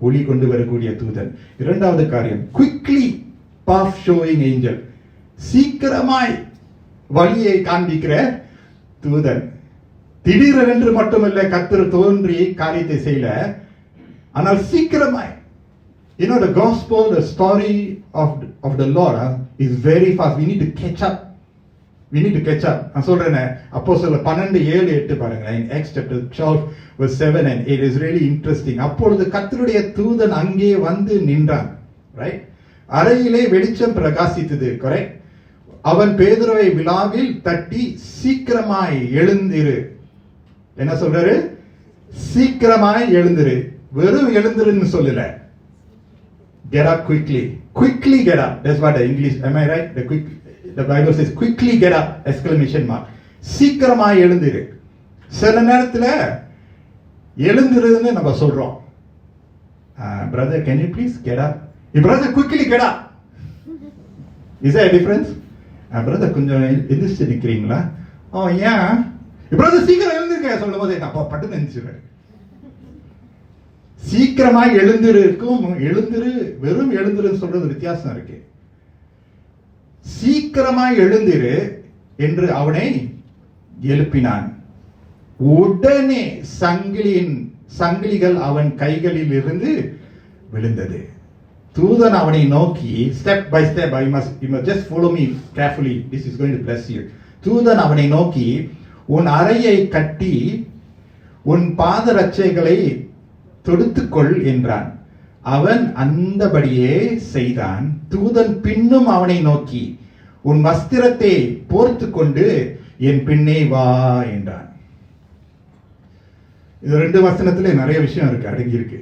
ஒளி கொண்டு வரக்கூடிய தூதன். இரண்டாவது காரியம் quickly path showing angel. சீக்கிரமாய் வழியை காண்பிக்கிற தூதன். திடீரென்று மட்டுமல்ல கர்த்தர் தோன்றி காரியத்தை செய்யல, ஆனால் சீக்கிரமாய். You know the gospel, the story of the Lord is very fast. We need to catch up. We need to catch up. நான் சொல்றேன் அப்போஸ்தலர் 12:7-8 பாருங்க. In Acts chapter 12 verse 7 and 8 is really interesting. அப்பொழுது கர்த்தருடைய தூதன் அங்கே வந்து நின்றான். Right? அறையிலே வெளிச்சம் பிரகாசித்தது. Correct? அவன் பேதுருவை விலாவில் தட்டி சீக்கிரமாய் எழுந்திரு. என்ன சொல்றாரு? சீக்கிரமாய் எழுந்திரு. வெறும் எழுந்திருன்னு சொல்லல. Get up quickly. Quickly get up. That's what the English, am I right? The Bible says quickly get up! Exclamation mark. சீக்கிரமாய் எழுந்திரு. சில நேரத்துல எழுந்திருன்னு நம்ம சொல்றோம். Brother, can you please get up? Brother, quickly get up. Is there a difference? Brother, கொஞ்சம் எந்திரிச்சு நிக்கிறீங்களா? ஏன்? Brother, சீக்கிரம் எழுந்திருக்க சொல்லும் போது அப்பா பட்டு நினைச்சிருவேன். சீக்கிரமாய் எழுந்திருக்கும் எழுந்திரு வெறும் எழுந்திருன்னு சொல்றது வித்தியாசம் இருக்கு. சீக்கிரமாய் எழுந்திரு என்று அவனை எழுப்பினான். உடனே சங்கிலிகள் அவன் கைகளில் இருந்து விழுந்தது. தூதன் அவனை நோக்கி step by step, you must just follow me carefully, this is going to bless you. தூதன் அவனை நோக்கி உன் அறையை கட்டி உன் பாதரட்சைகளை தொடுத்துக்கொள் என்றான். அவன் அந்தபடியே செய்தான். தூதன் பின்னும் அவனை நோக்கி உன் வஸ்திரத்தை போர்த்து கொண்டு என் பின்னே வா என்றான். இது ரெண்டு வசனத்துல நிறைய விஷயம் இருக்கு, அடங்கி இருக்கு.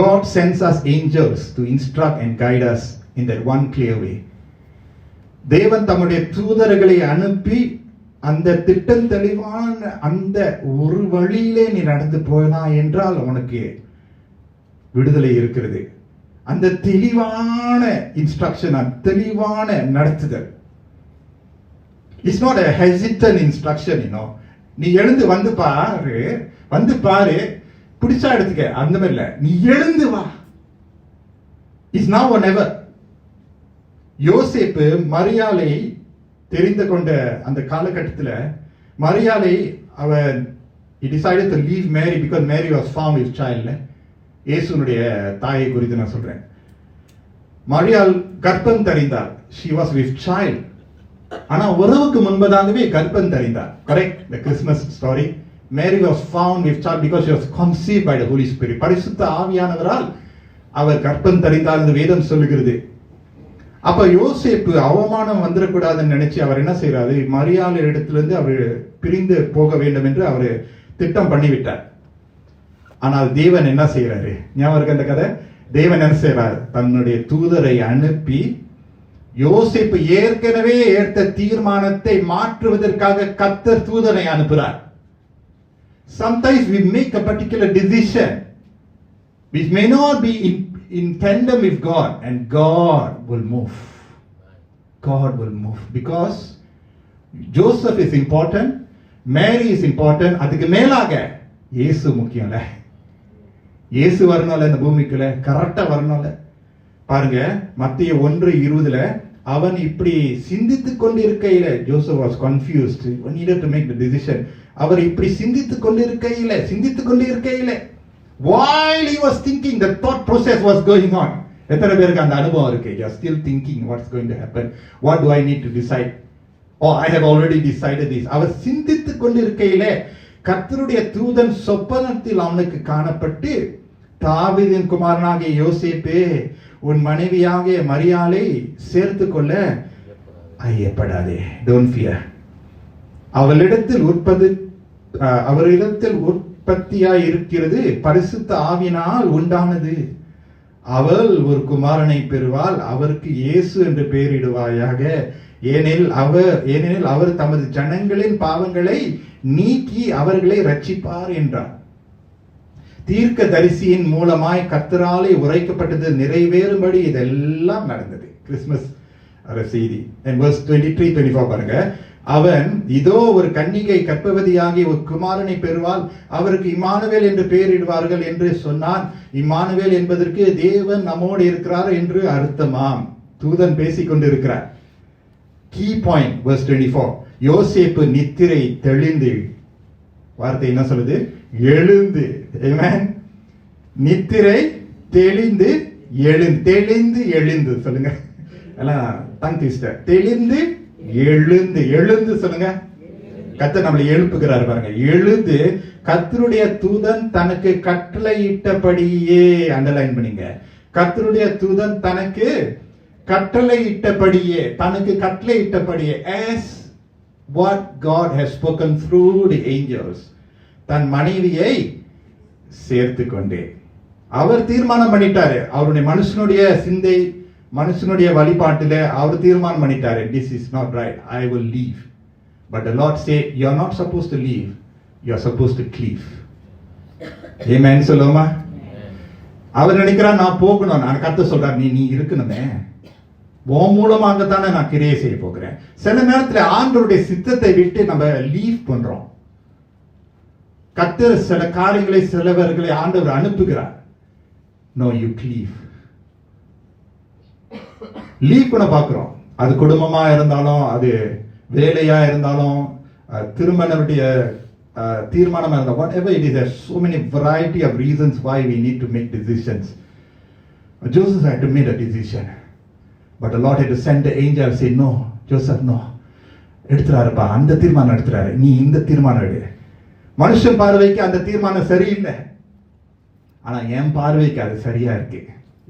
God sends us angels to instruct and guide us in that one clear way. தேவன் தம்முடைய தூதர்களை அனுப்பி அந்த திட்டம் தெளிவான அந்த ஒரு வழியிலே நீ நடந்து போனா என்றால் உனக்கு விடுதலை இருக்கிறது. அந்த தெளிவான இன்ஸ்ட்ரக்ஷன், தெளிவான நடத்துதல். It's not a hesitant instruction, you know. நீ எழுந்து வந்து பாரு பிடிச்சா எடுத்துக்க, அந்த மாதிரி இல்ல. நீ எழுந்து வா, இஸ் நவ் or never. யோசேப்பு மரியாளை தெரிந்து கொண்ட அந்த காலகட்டத்தில் மரியாளை அவன் he decided to leave Mary because Mary was found with child. இயேசுனுடைய தாயை குறித்து நான் சொல்றேன். மரியாள் கர்ப்பம் தரிந்தார். she was with child. ஆனா உறவுக்கு முன்பதாகவே கர்ப்பம் தரிந்தார். correct, the Christmas story. Mary was found with child because she was conceived by the Holy Spirit. பரிசுத்த ஆவியானவரால் அவர் கர்ப்பம் தரிந்தார் என்று வேதம் சொல்லுகிறது. அப்ப யோசேப்பு அவமானம் வந்துடக்கூடாதுன்னு நினைச்சு அவர் என்ன செய்யறாரு, மரியாள் இடத்திலிருந்து அவர் பிரிந்து போக வேண்டும் என்று அவர் திட்டம் பண்ணிவிட்டார். ஆனால் தேவன் என்ன செய்யறாரு, ஞாபகம் இருக்கு அந்த கதை? தேவன் என்ன செய்யறார், தன்னுடைய தூதரை அனுப்பி யோசேப்பு ஏற்கனவே எடுத்த தீர்மானத்தை மாற்றுவதற்காக கர்த்தர் தூதரை அனுப்புகிறார். Sometimes we make a particular decision which may not be in tandem with God, and God will move. God will move because Joseph is important, Mary is important. அதுக்கு மேலாக இயேசு முக்கியம்ல. இயேசு வரணும்ல இந்த பூமிக்குள்ள, கரெக்டா வரணும்ல. பாருங்க மத்திய 1:20 அவன் இப்படி சிந்தித்துக் கொண்டிருக்கையில, Joseph was confused, he needed to make the decision. அவர் இப்படி சிந்தித்துக் கொண்டிருக்கையில while he was thinking, the thought process was going on. எத்தனை பேருக்கு அந்த அனுபவம் இருக்கு? You are still thinking what's going to happen, what do I need to decide, oh I have already decided this. அவர் சிந்தித்துக் கொண்டிருக்கையில கர்த்தருடைய தூதன் சொப்பனத்தில் அவனுக்கு காணப்பட்டு, தாவீதின் குமாரனாகிய யோசேப்பே, உன் மனைவியாகிய மரியாளை சேர்த்துக் கொள்ள ஐயப்படாதே, டோன்ட் ஃபியர். அவரிடத்தில் உற்பத்தியாய் இருக்கிறது பரிசுத்த ஆவியினால் உண்டானது. அவள் ஒரு குமாரனை பெறுவாள், அவருக்கு இயேசு என்று பெயரிடுவாயாக. ஏனெனில் அவர் தமது ஜனங்களின் பாவங்களை நீக்கி அவர்களை ரட்சிப்பார் என்றார். தீர்க்க தரிசியின் மூலமாய் கர்த்தராலே உரைக்கப்பட்டது நிறைவேறும்படி இதெல்லாம் நடந்தது. கிறிஸ்துமஸ் செய்தி. verse 23-24 பாருங்க. அவன் இதோ ஒரு கன்னிகை கர்ப்பவதியாகி ஒரு குமாரனை பெறுவாள், அவருக்கு இம்மானுவேல் என்று பெயரிடுவார்கள் என்று சொன்னான். இம்மானுவேல் என்பதற்கு தேவன் நம்மோடு இருக்கிறார் என்று அர்த்தமாம். தூதன் பேசிக் கொண்டிருக்கிறார். Key point verse 24. யோசேப்பு நித்திரை தெளிந்து, வார்த்தை என்ன சொல்லுது? எழுந்து. ஆமென். நித்திரை தெளிந்து எழுந்து சொல்லுங்க. எல்லாம் டங் ட்விஸ்டர். தெளிந்து எழுந்து சொல்லுங்க. கர்த்தர் நம்மளை எழுப்புகிறார் பாருங்க. எழுந்து கர்த்தருடைய தூதன் தனக்கு கட்டளையிட்டபடியே, அண்டர்லைன் பண்ணீங்க, கர்த்தருடைய தூதன் தனக்கு கட்டளையிட்டபடியே, as what God has spoken through the angels, தன் மனைவியை சேர்த்து கொண்டே அவர் தீர்மானம் பண்ணிட்டாரு. அவருடைய மனுஷனுடைய சிந்தை, மனுஷனுடைய வழிபாட்டில அவர் தீர்மானம் பண்ணிட்டாரு, this is not right, I will leave. But the Lord said, you are not supposed to leave, you are supposed to cleave. Amen சொல்லுமா? அவர் நினைக்கிறார் நான் போகணும், நான் கர்த்தர் சொல்றார் நீ இருக்கணுமே, உன் மூலமாக தானே நான் கிரியை செய்ய போகிறேன். சில நேரத்தில் ஆண்டவருடைய சித்தத்தை விட்டு நம்ம லீவ் பண்றோம். கர்த்தர் சில காரியங்களை, சிலவர்களை ஆண்டவர் அனுப்புகிறார். நோ, யூ லீவ் பண்ண பார்க்கிறோம். அது குடும்பமா இருந்தாலும், அது வேலையா இருந்தாலும், திருமணனுடைய தீர்மானமா இருந்தாலும், whatever it is, there are so many variety of reasons why we need to make decisions. Joseph had to make a decision, but the Lord had to send the angel and say, no Joseph, no, எடுத்துறாருப்பா, அந்த தீர்மானம் எடுத்துறாரு, நீ இந்த தீர்மானம் எடு. மனுஷன் பார்வைக்கு அந்த தீர்மானம் சரியில்லை, ஆனா என் பார்வைக்கு அது சரியா இருக்கு.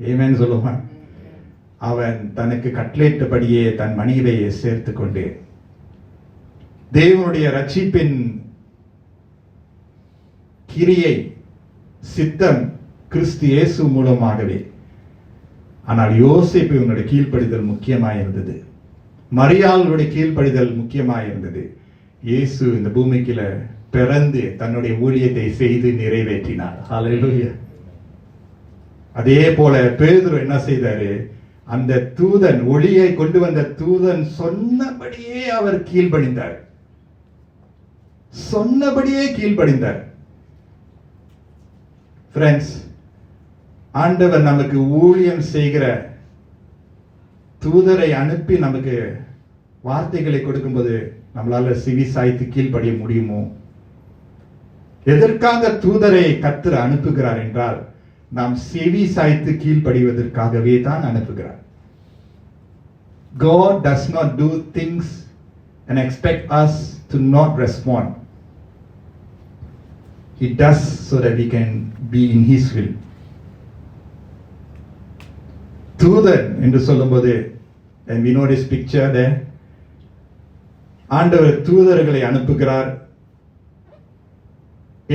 ஏமேன்னு சொல்லுவான். அவன் தனக்கு கட்டளையிட்டபடியே தன் மனைவியை சேர்த்து கொண்டு, தேவனுடைய ரட்சிப்பின் கிரியை, சித்தம் கிறிஸ்து இயேசு மூலமாகவே. ஆனால் யோசேப்பு இவனுடைய கீழ்ப்படிதல் முக்கியமாக இருந்தது, மரியாளுடைய கீழ்ப்படிதல் முக்கியமாக இருந்தது. இயேசு இந்த பூமிக்குள்ள பிறந்து தன்னுடைய ஊழியத்தை செய்து நிறைவேற்றினார். ஹல்லேலூயா. அதே போல பேதுரு என்ன செய்தாரு? அந்த தூதன், ஒளியை கொண்டு வந்த தூதன் சொன்னபடியே அவர் கீழ்ப்படிந்தார். Friends, ஆண்டவர் நமக்கு ஊழியம் செய்கிற தூதரை அனுப்பி நமக்கு வார்த்தைகளை கொடுக்கும்போது நம்மளால செவி சாய்த்து கீழ்ப்படிய முடியுமோ? எதற்காக தூதரை கர்த்தர் அனுப்புகிறார் என்றால் நாம் செவி சாய்த்து கீழ்ப்படிவதற்காகவே தான் அனுப்புகிறார். God does not do things and expect us to not respond. He does so that we can be in His will. தூதன் என்று சொல்லும்போது, and we know this picture there, ஆண்டவர் தூதர்களை அனுப்புகிறார்.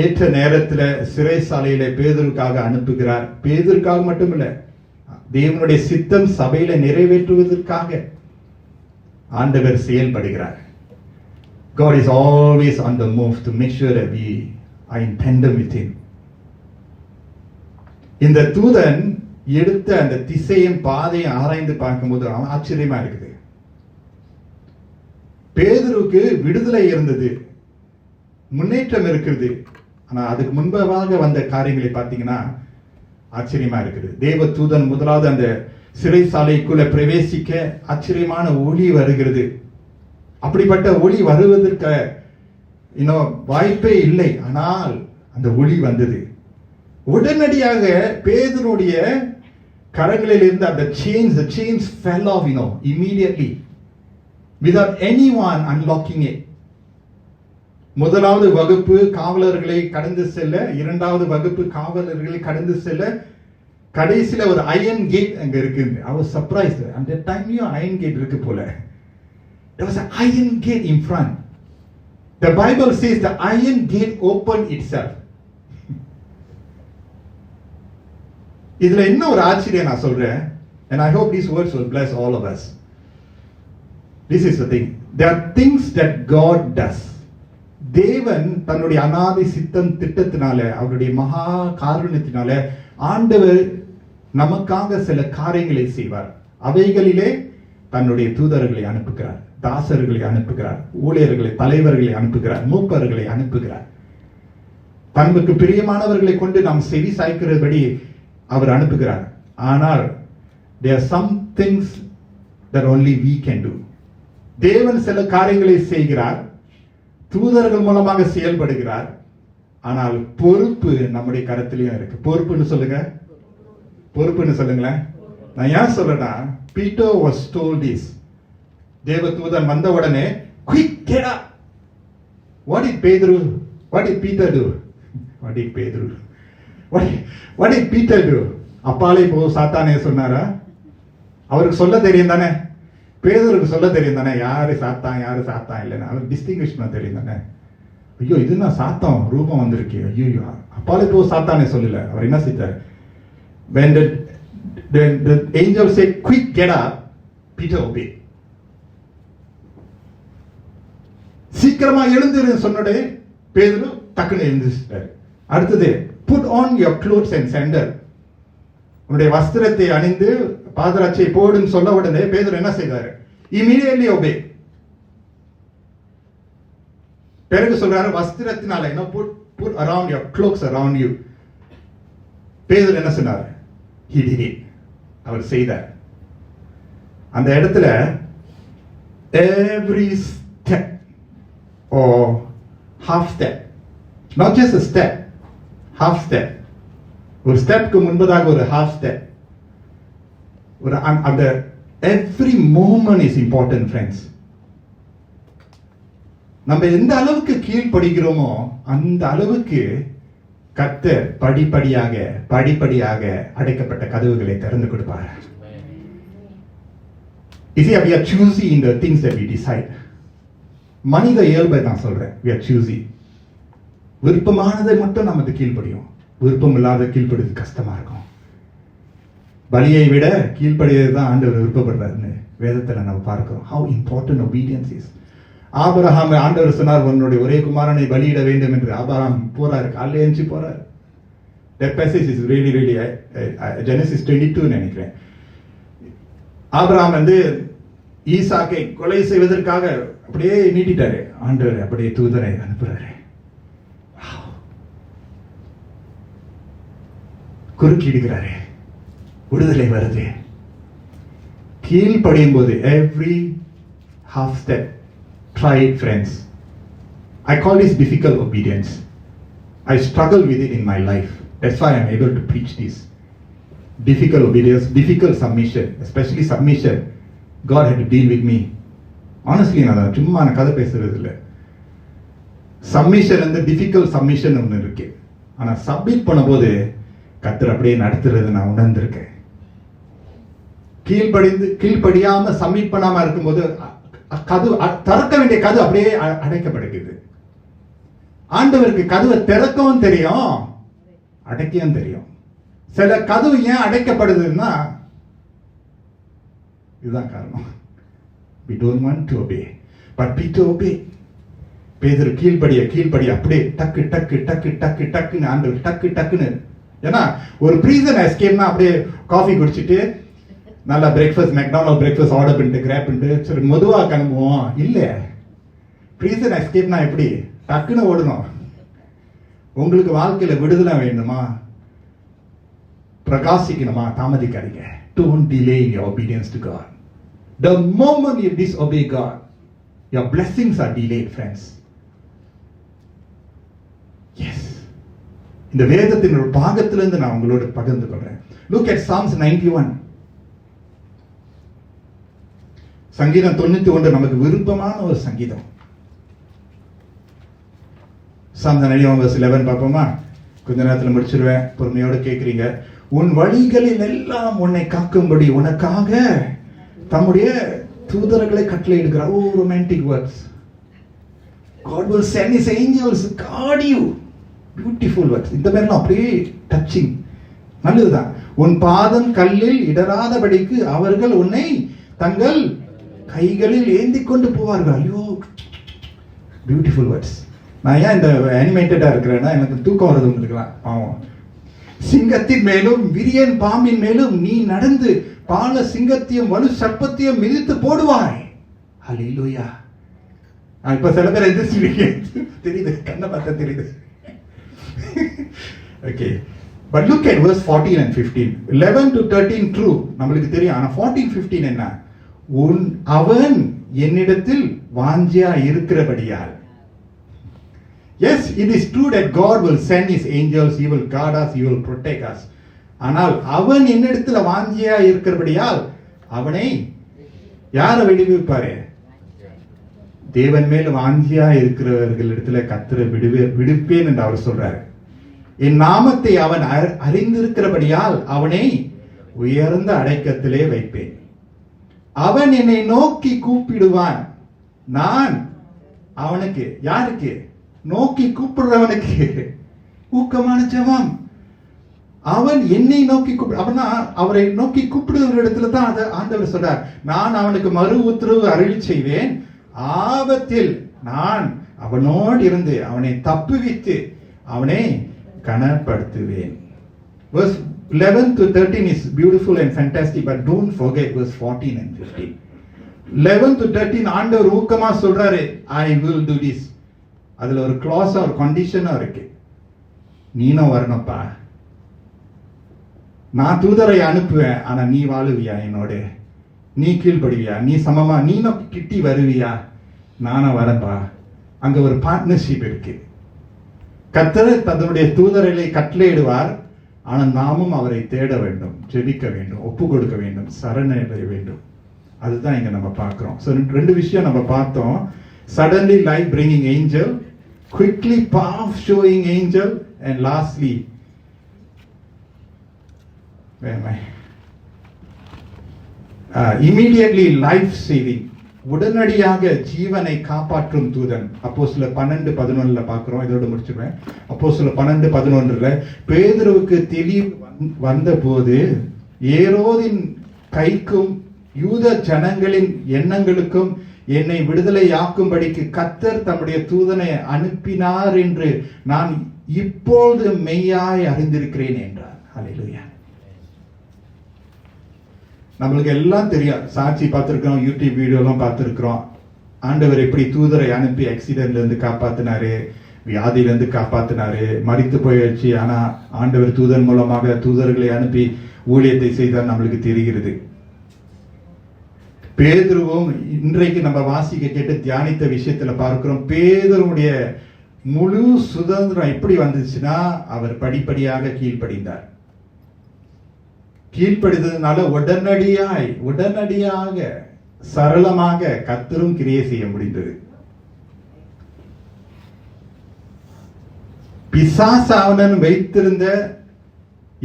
ஏற்ற நேரத்தில் சிறைசாலையில பேதுருக்காக அனுப்புகிறார். பேதுருக்காக மட்டுமில்லை, தேவனுடைய சித்தம் சபையில நிறைவேற்றுவதற்காக ஆண்டவர் செயல்படுகிறார். God is always on the move to make sure that we are in tandem with Him. இந்த தூதன் எடுத்த அந்த திசையும் பாதையும் ஆராய்ந்து பார்க்கும்போது ஆச்சரியமா இருக்குது. பேதுருக்கு விடுதலை இருந்தது, முன்னேற்றம் இருக்கிறது. ஆனா அதுக்கு முன்பாக வந்த காரியங்களை பார்த்தீங்கன்னா ஆச்சரியமா இருக்குது. தேவ தூதன் முதலாவது அந்த சிறைசாலைக்குள்ள பிரவேசிக்க ஆச்சரியமான ஒளி வருகிறது. அப்படிப்பட்ட ஒளி வருவதற்கு இன்னும் வாய்ப்பே இல்லை. ஆனால் அந்த ஒளி வந்தது. உடனடியாக பேதுருடைய கரங்களில் இருந்த அந்த the chains fell off, immediately, without anyone unlocking it. முதலாவது வகுப்பு காவலர்களை கடந்து செல்ல, இரண்டாவது வகுப்பு காவலர்களை கடந்து செல்ல, கடைசியில ஒரு அயன் கேட் அங்க இருக்கு. I was surprised. அந்த டைம்லயும் அயன் கேட் இருக்கு போல. There was an iron gate in front. The Bible says the iron gate opened itself. இதுல என்ன ஒரு ஆச்சரியம் நான் சொல்றேன், and I hope these words will bless all of us. This is the thing. There are things that God does. தேவன் தன்னுடைய அநாதி சித்தம் திட்டத்தினால, அவருடைய மகா காருண்யத்தினால ஆண்டவர் நமக்காக சில காரியங்களை செய்வார். அவைகளிலே தன்னுடைய தூதர்களை அனுப்புகிறார், தாசர்களை அனுப்புகிறார், ஊழியர்களை, தலைவர்களை அனுப்புகிறார், மூப்பர்களை அனுப்புகிறார். தனக்கு பிரியமானவர்களை கொண்டு நாம் செவி சாய்க்கிறபடி அவர் அனுப்புகிறார். ஆனால் there are some things that only we can do. தேவன் சில காரியங்களை செய்கிறார், தூதர்கள் மூலமாக செயல்படுகிறார். ஆனால் பொறுப்பு நம்முடைய கரத்திலையும் இருக்கு. பொறுப்புன்னு சொல்லுங்க, பொறுப்புன்னு சொல்லுங்களேன். நான் ஏன் சொல்றேன்னா, Peter was told this. தேவ தூதன் வந்த உடனே quick get up. What did Peter do? What did Peter do? What did Peter do? அப்பாலே போ சாத்தானே சொன்னாரா? அவருக்கு சொல்ல தெரியும் தானே, பேதுருக்கு சொல்ல தெரியும் தானே, யாரு சாத்தான் யாரு சாத்தான் இல்லைன்னு அவர் டிஸ்டிங்விஷ் பண்ண தெரியும் தானே. ஐயோ இது நான் சாத்தான் ரூபம் வந்திருக்கு, ஐயோ அப்பாலே போ சாத்தானே சொல்லல. அவர் என்ன செய்தார்? When the angel said quick get up, Peter obeyed. சீக்கிரமா எழுந்திரு சொன்னதே பேதுரு டக்குன்னு எழுந்திருச்சாரு. அடுத்தது put on your clothes and sandal. உன்னுடைய வஸ்திரத்தை அணிந்து பாதரட்சை போடுன்னு சொல்ல உடனே பேதுரு என்ன செய்தாரு? Immediately obey. பிறகு சொல்றாரு வஸ்திரத்தினால put around your cloaks around you. பேதுரு என்ன சொன்னார்? He did it. அவர் செய்தார். அந்த இடத்துல every step or half step, not just a step, half step, ஒரு ஸ்டெப்க்கு முன்பதாக ஒரு half step, ஒரு அந்த every moment is important friends. நம்ம எந்த அளவுக்கு கீழ்ப்படுகிறோமோ அந்த அளவுக்கு கர்த்தர் படிப்படியாக அடைக்கப்பட்ட கதவுகளை திறந்து கொடுப்பார். We are choosy in the things that we decide. மனித இயல்பை நான் சொல்றேன், we are choosy. விருப்பமானதை மட்டும் நமக்கு கீழ்ப்படியும், விருப்பம் இல்லாத கீழ்ப்படுவது கஷ்டமா இருக்கும். பலியை விட கீழ்ப்படியது தான் ஆண்டவர் விருப்பப்படுறாருன்னு வேதத்துல நம்ம பார்க்கிறோம். How important obedience is. Abraham ஆண்டவர் சொன்னார் உன்னுடைய ஒரே குமாரனை பலியிட வேண்டும் என்று. ஆபிரகாம் போறாரு, காலையில எழுந்து போறாரு. That passage is really Genesis 22 நினைக்கிறேன். ஆபிரகாம் ஈசாக்கை கொலை செய்வதற்காக அப்படியே நீட்டிட்டாரு. ஆண்டவர் அப்படியே தூதரை அனுப்புறாரு, குறுக்கிடுகிறாரு. விடுதலை வருது. கீழ்ப்படியும் போது every half step, try it friends. I call this difficult obedience. I struggle with it in my life. That's why I'm able to preach this. Difficult obedience, difficult submission, especially submission. God had to deal with me. Honestly, நான் சும்மா கதை பேசுறது இல்லை. Submission வந்து difficult submission ஒன்று இருக்கு. ஆனால் submit பண்ணும்போது கர்த்தர் அப்படியே நடத்துறது நான் உணர்ந்திருக்கேன். கீழ்ப்படியாம சப்மிட் பண்ணாம இருக்கும்போது கதவு திறக்க வேண்டிய கதவு அப்படியே அடைக்கப்படுகிறது. ஆண்டவருக்கு கதவை திறக்கவும் தெரியும், அடைக்கவும் தெரியும். சில கதவு ஏன் அடைக்கப்படுதுன்னா இதுதான் காரணம். We don't want to obey, but Peter obeyed. பேதுரு கீழ்ப்படிய அப்படியே டக்கு டக்கு டக்கு டக்கு டக்குன்னு ஆண்டவர் டக்கு டக்குன்னு. ஏன்னா ஒரு ப்ரீசன் எஸ்கேப்னா அப்படியே காஃபி குடிச்சிட்டு நல்லா பிரேக்ஃபாஸ்ட் மெக்டானல்ட் பிரேக்ஃபாஸ்ட் ஆர்டர் பண்ணிட்டு கிராப் பண்ணிட்டு சரி மெதுவா கிளம்புவோம். இல்ல, ப்ரீசன் எஸ்கேப்னா எப்படி டக்குன்னு ஓடணும். உங்களுக்கு வாழ்க்கையில விடுதலை வேண்டுமா, பிரகாசிக்கணுமா, தாமதிக்காதீங்க. Don't delay in your obedience to God. The moment you disobey God, your blessings are delayed, friends. Yes. இந்த வேதத்தின் ஒரு பாகத்திலிருந்து நான் உங்களோட பகிர்ந்து கொள்றேன். Look at Psalms 91. சங்கீதம் 91 நமக்கு விருப்பமான ஒரு சங்கீதம். Psalms 91 verse 11 பார்ப்போமா? கொஞ்ச நேரத்தில் முடிச்சிருவேன், பொறுமையோட கேட்குறீங்க. உன் வழிகளில் எல்லாம் உன்னை காக்கும்படி உனக்காக தம்முடைய தூதர்களை கட்டளையிடுகிறார். ஓ, romantic words. God will send his angels to guard you. Beautiful words. இந்த பேர்லாம் அப்படியே டச்சிங், நல்லதுதான். உன் பாதம் கல்லில் இடராதபடிக்கு அவர்கள் உன்னை தங்கள் கைகளில் ஏந்தி கொண்டு போவார்கள். ஐயோ, பியூட்டிஃபுல் வேர்ட்ஸ். நான் ஏன் இந்த அனிமேட்டடா இருக்கிறேன்னா எனக்கு தூக்கம் வருது உங்களுக்குலாம். பாவம். சிங்கத்தின் மேலும் விரியன் பாம்பின் மேலும் நீ நடந்து பால சிங்கத்தையும் வலு சர்ப்பத்தையும் மிதித்து போடுவாய். ஹல்லேலூயா. இப்ப சில பேர் எதிர்த்து தெரியுது, கண்ணை பார்த்தா தெரியுது. Okay, but look at verse 14 and 15. 11 to 13 true, நம்மளுக்கு தெரியும். ஆனா 14 15 என்ன? அவன் என்னிடத்தில் வாஞ்சியா இருக்கிறபடியால். Yes, it is true that God will send his angels, he will guard us, he will protect us. ஆனால் அவன் என்னிடத்துல வாஞ்சியா இருக்கிறபடியால் அவனை யாரை விடுவிப்பாரு? தேவன் மேல் வாஞ்சியா இருக்கிறவர்களிடத்துல கர்த்தரை விடுப்பேன் என்று அவர் சொல்றாரு. என் நாமத்தை அவன் அறிந்திருக்கிறபடியால் அவனை உயர்ந்த அடைக்கத்திலே வைப்பேன். அவன் என்னை நோக்கி கூப்பிடுவான், நான் அவனுக்கு, யாருக்கு? நோக்கி கூப்பிடுறவனுக்கு ஊக்கமான ஜெபம். அவன் என்னை நோக்கி அப்படின்னா அவரை நோக்கி கூப்பிடுகிற இடத்துல தான் அதை ஆண்டவர் சொல்றார். நான் அவனுக்கு மறு உத்தரவு அருளி செய்வேன், ஆபத்தில் நான் அவனோடு இருந்து அவனை தப்புவித்து அவனை கனப்படுத்துவேன். Verse 11 to 13 is beautiful and fantastic, but don't forget verse 14 and 15. 11 to 13 ஆண்டவர் ஊக்கமா சொல்றாரு, I will do this. அதுல ஒரு clause or condition இருக்கு. நீனும் வரணும்ப்பா, நான் தூதரை அனுப்புவேன், ஆனா நீ வாழுவியா என்னோட, நீ கீழ்படுவியா, நீ சமமா நீனும் கிட்டி வருவியா, நானும் வரப்பா. அங்க ஒரு பார்ட்னர்ஷிப் இருக்கு. கர்த்தர் தன்னுடைய தூதர்களை கட்டளையிடுவார், ஆனால் நாமும் அவரை தேட வேண்டும், ஜெபிக்க வேண்டும், ஒப்பு கொடுக்க வேண்டும், சரணடைய வேண்டும். அதுதான் இங்க நம்ம பார்க்கிறோம். So ரெண்டு விஷயம் நம்ம பார்த்தோம். Suddenly life bringing angel, quickly path showing angel, and lastly immediately life saving, உடனடியாக ஜீவனை காப்பாற்றும் தூதன். அப்போஸ்தலர் 12:11 பார்க்கிறோம். இதோட முடிச்சுடுவேன். அப்போஸ்தலர் 12:11 பேதுருவுக்கு தெளிவு வந்த போது ஏரோதின் கைக்கும் யூத ஜனங்களின் எண்ணங்களுக்கும் என்னை விடுதலையாக்கும்படிக்கு கர்த்தர் தம்முடைய தூதனை அனுப்பினார் என்று நான் இப்பொழுது மெய்யாய் அறிந்திருக்கிறேன் என்றார். ஹல்லேலூயா. நம்மளுக்கு எல்லாம் தெரியும், சாட்சி பார்த்திருக்கிறோம், யூடியூப் வீடியோலாம் பார்த்திருக்கிறோம். ஆண்டவர் எப்படி தூதரை அனுப்பி ஆக்சிடென்ட்ல இருந்து காப்பாத்தினாரு, வியாதியிலிருந்து காப்பாத்தினாரு, மரித்து போயிடுச்சு. ஆனா ஆண்டவர் தூதன் மூலமாக தூதர்களை அனுப்பி ஊழியத்தை செய்தார், நம்மளுக்கு தெரிகிறது. பேதுருவும் இன்றைக்கு நம்ம வாசிக்க கேட்டு தியானித்த விஷயத்துல பார்க்கிறோம். பேதுருவுடைய முழு சுதந்திரம் எப்படி வந்துச்சுன்னா, அவர் படிப்படியாக கீழ்ப்படிந்தார். கீழ்ப்படிந்ததுனால உடனடியாக சரளமாக கர்த்தரும் கிரியை செய்ய முடிந்தது. பிசாசானன் வைத்திருந்த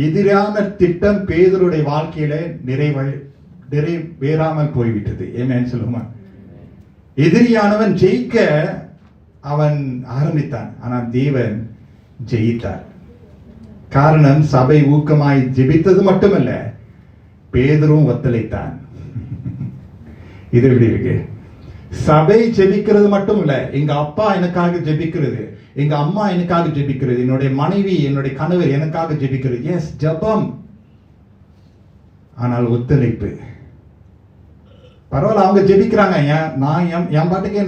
எதிரான திட்டம் பேதுருடைய வாழ்க்கையில நிறைவேறாமல் போய்விட்டது. ஏமேன் சொல்லுமா? எதிரியானவன் ஜெயிக்க அவன் ஆரம்பித்தான், ஆனால் தேவன் ஜெயித்தார். காரணம், சபை ஊக்கமாய் ஜெபித்தது மட்டுமல்ல, பேதுரும் ஒத்துழைத்தான். இது எப்படி இருக்கு? சபை ஜெபிக்கிறது மட்டும் இல்ல, எங்க அப்பா எனக்காக ஜெபிக்கிறது, எங்க அம்மா எனக்காக ஜெபிக்கிறது, என்னுடைய மனைவி என்னுடைய கணவர் எனக்காக ஜெபிக்கிறது. எஸ், ஜெபம். ஆனால் ஒத்துழைப்பு. பரவாயில்ல, அவங்க ஜெபிக்கிறாங்க, நான் என் பாட்டுக்கே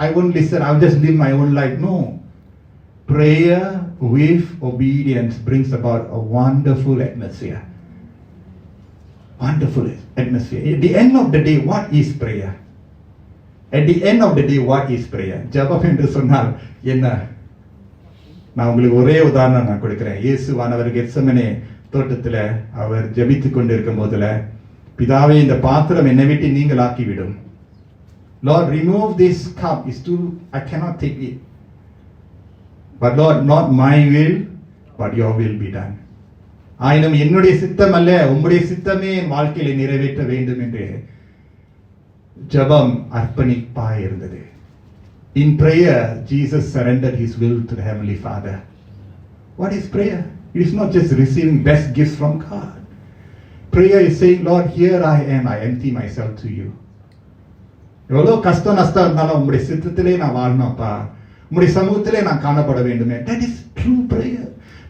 I won't listen, I'll just live my own life. No. Prayer with obedience brings about a wonderful atmosphere. Wonderful atmosphere. At the end of the day, what is prayer? At the end of the day, what is prayer? ஜெபம் என்று சொன்னால் என்ன? நான் உங்களுக்கு ஒரே உதாரணம் நான் கொடுக்கிறேன். இயேசுவானவர் கெத்செமனே தோட்டத்தில் அவர் ஜெபித்துக் கொண்டிருக்கும் போதுல, பிதாவே, இந்த பாத்திரம் என்னை விட்டு நீங்களாக்கிவிடும். Lord, remove this cup. It's too, I cannot take it. But Lord, not my will, but your will be done. ஆயினும் என்னுடைய சித்தம் அல்ல, உம்முடைய சித்தமே என் வாழ்க்கையில நிறைவேற்ற வேண்டும் என்று ஜெபம் அர்ப்பணிப்பாய் இருந்தது. In prayer, Jesus surrendered his will to the Heavenly Father. What is prayer? It is not just receiving best gifts from God. Prayer is saying, Lord, here I am, I empty myself to you. எவ்வளவு கஷ்டம் நஷ்டம் இருந்தாலும் உங்களுடைய சித்தத்திலே நான் வாழணும்ப்பா, உங்களுடைய சமூகத்திலே நான் காணப்பட வேண்டுமே. That is true prayer.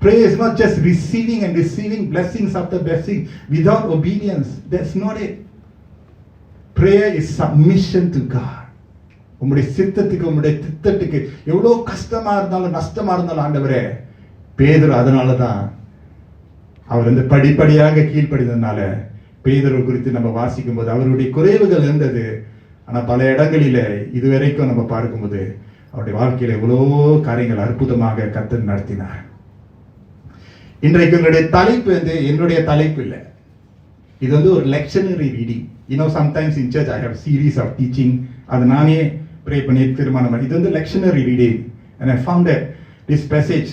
Prayer is not just receiving and receiving blessings after blessing without obedience. That's not it. Prayer is submission to God. உங்களுடைய சித்தத்துக்கு, உங்களுடைய திட்டத்துக்கு எவ்வளவு கஷ்டமா இருந்தாலும் நஷ்டமா இருந்தாலும், ஆண்டவரே, பேதுரு அதனாலதான் அவர் வந்து படிப்படியாக கீழ்ப்படிந்ததுனால, பேதுரு குறித்து நம்ம வாசிக்கும் போது அவருடைய குறைவுகள் இருந்தது. ஆனா பல இடங்களில இதுவரைக்கும் நம்ம பார்க்கும்போது அவருடைய வாழ்க்கையில எவ்வளோ காரியங்கள் அற்புதமாக கர்த்தர் நடத்தினார். இன்றைக்கு என்னுடைய தலைப்பு வந்து என்னுடைய தலைப்பு இல்லை, இது வந்து ஒரு lectionary reading. Sometimes in church I have series of teaching. அது நானே ப்ரே பண்ணி தீர்மானம் பண்ணி, இது வந்து lectionary reading. And I found that this passage,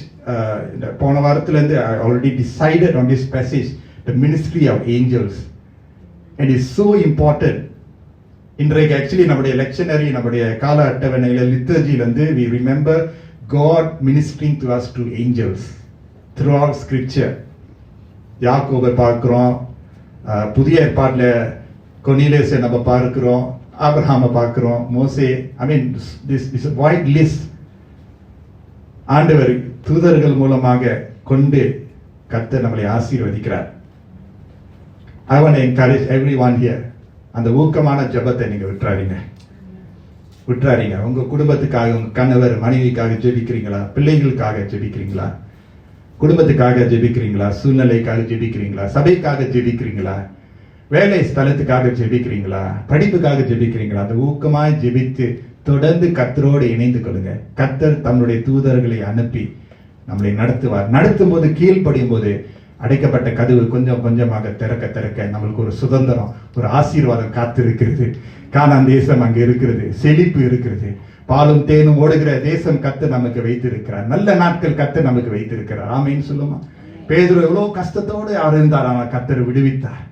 போன வாரத்திலேருந்து I already decided on this passage, the ministry of angels. And it's so important. இன்றைக்கு ஆக்சுவலி நம்முடைய லெக்ஷனரி, நம்முடைய கால அட்டவணையில லிட்டர்ஜில வந்து we remember God ministering to us through angels throughout scripture. யாக்கோபை பார்க்கிறோம், புதிய ஏற்பாட்டில் கொர்னேலியஸை நம்ம பார்க்கிறோம், ஆபிரகாமை பார்க்கிறோம், மோசே. I mean this is a wide list. ஆண்டவர் தூதர்கள் மூலமாக கொண்டு கர்த்தர் நம்மளை ஆசீர்வதிக்கிறார். I want to encourage everyone here, அந்த ஊக்கமான ஜெபத்தை நீங்க விட்டுறாதீங்க. உங்க குடும்பத்துக்காக, உங்க கணவர் மனைவிக்காக ஜெபிக்கிறீங்களா? பிள்ளைகளுக்காக ஜெபிக்கிறீங்களா? குடும்பத்துக்காக ஜெபிக்கிறீங்களா? சூழ்நிலைக்காக ஜெபிக்கிறீங்களா? சபைக்காக ஜெபிக்கிறீங்களா? வேலை ஸ்தலத்துக்காக ஜெபிக்கிறீங்களா? படிப்புக்காக ஜெபிக்கிறீங்களா? அந்த ஊக்கமாய் ஜெபித்து தொடர்ந்து கர்த்தரோடு இணைந்து கொள்ளுங்க. கர்த்தர் தம்முடைய தூதர்களை அனுப்பி நம்மளை நடத்துவார். நடத்தும் போது, கீழ்ப்படியும் போது, அடைக்கப்பட்ட கதவு கொஞ்சம் கொஞ்சமாக திறக்க நம்மளுக்கு ஒரு சுதந்திரம், ஒரு ஆசீர்வாதம் காத்திருக்கிறது. கானான் தேசம் அங்க இருக்கிறது, செழிப்பு இருக்கிறது, பாலும் தேனும் ஓடுகிற தேசம் கர்த்தர் நமக்கு வைத்திருக்கிறார். நல்ல நாட்கள் கர்த்தர் நமக்கு வைத்திருக்கிறார். ஆமென் சொல்லுமா? பேதுரு எவ்வளவு கஷ்டத்தோடு அவர் இருந்தார், ஆனால் கர்த்தர் விடுவித்தார்.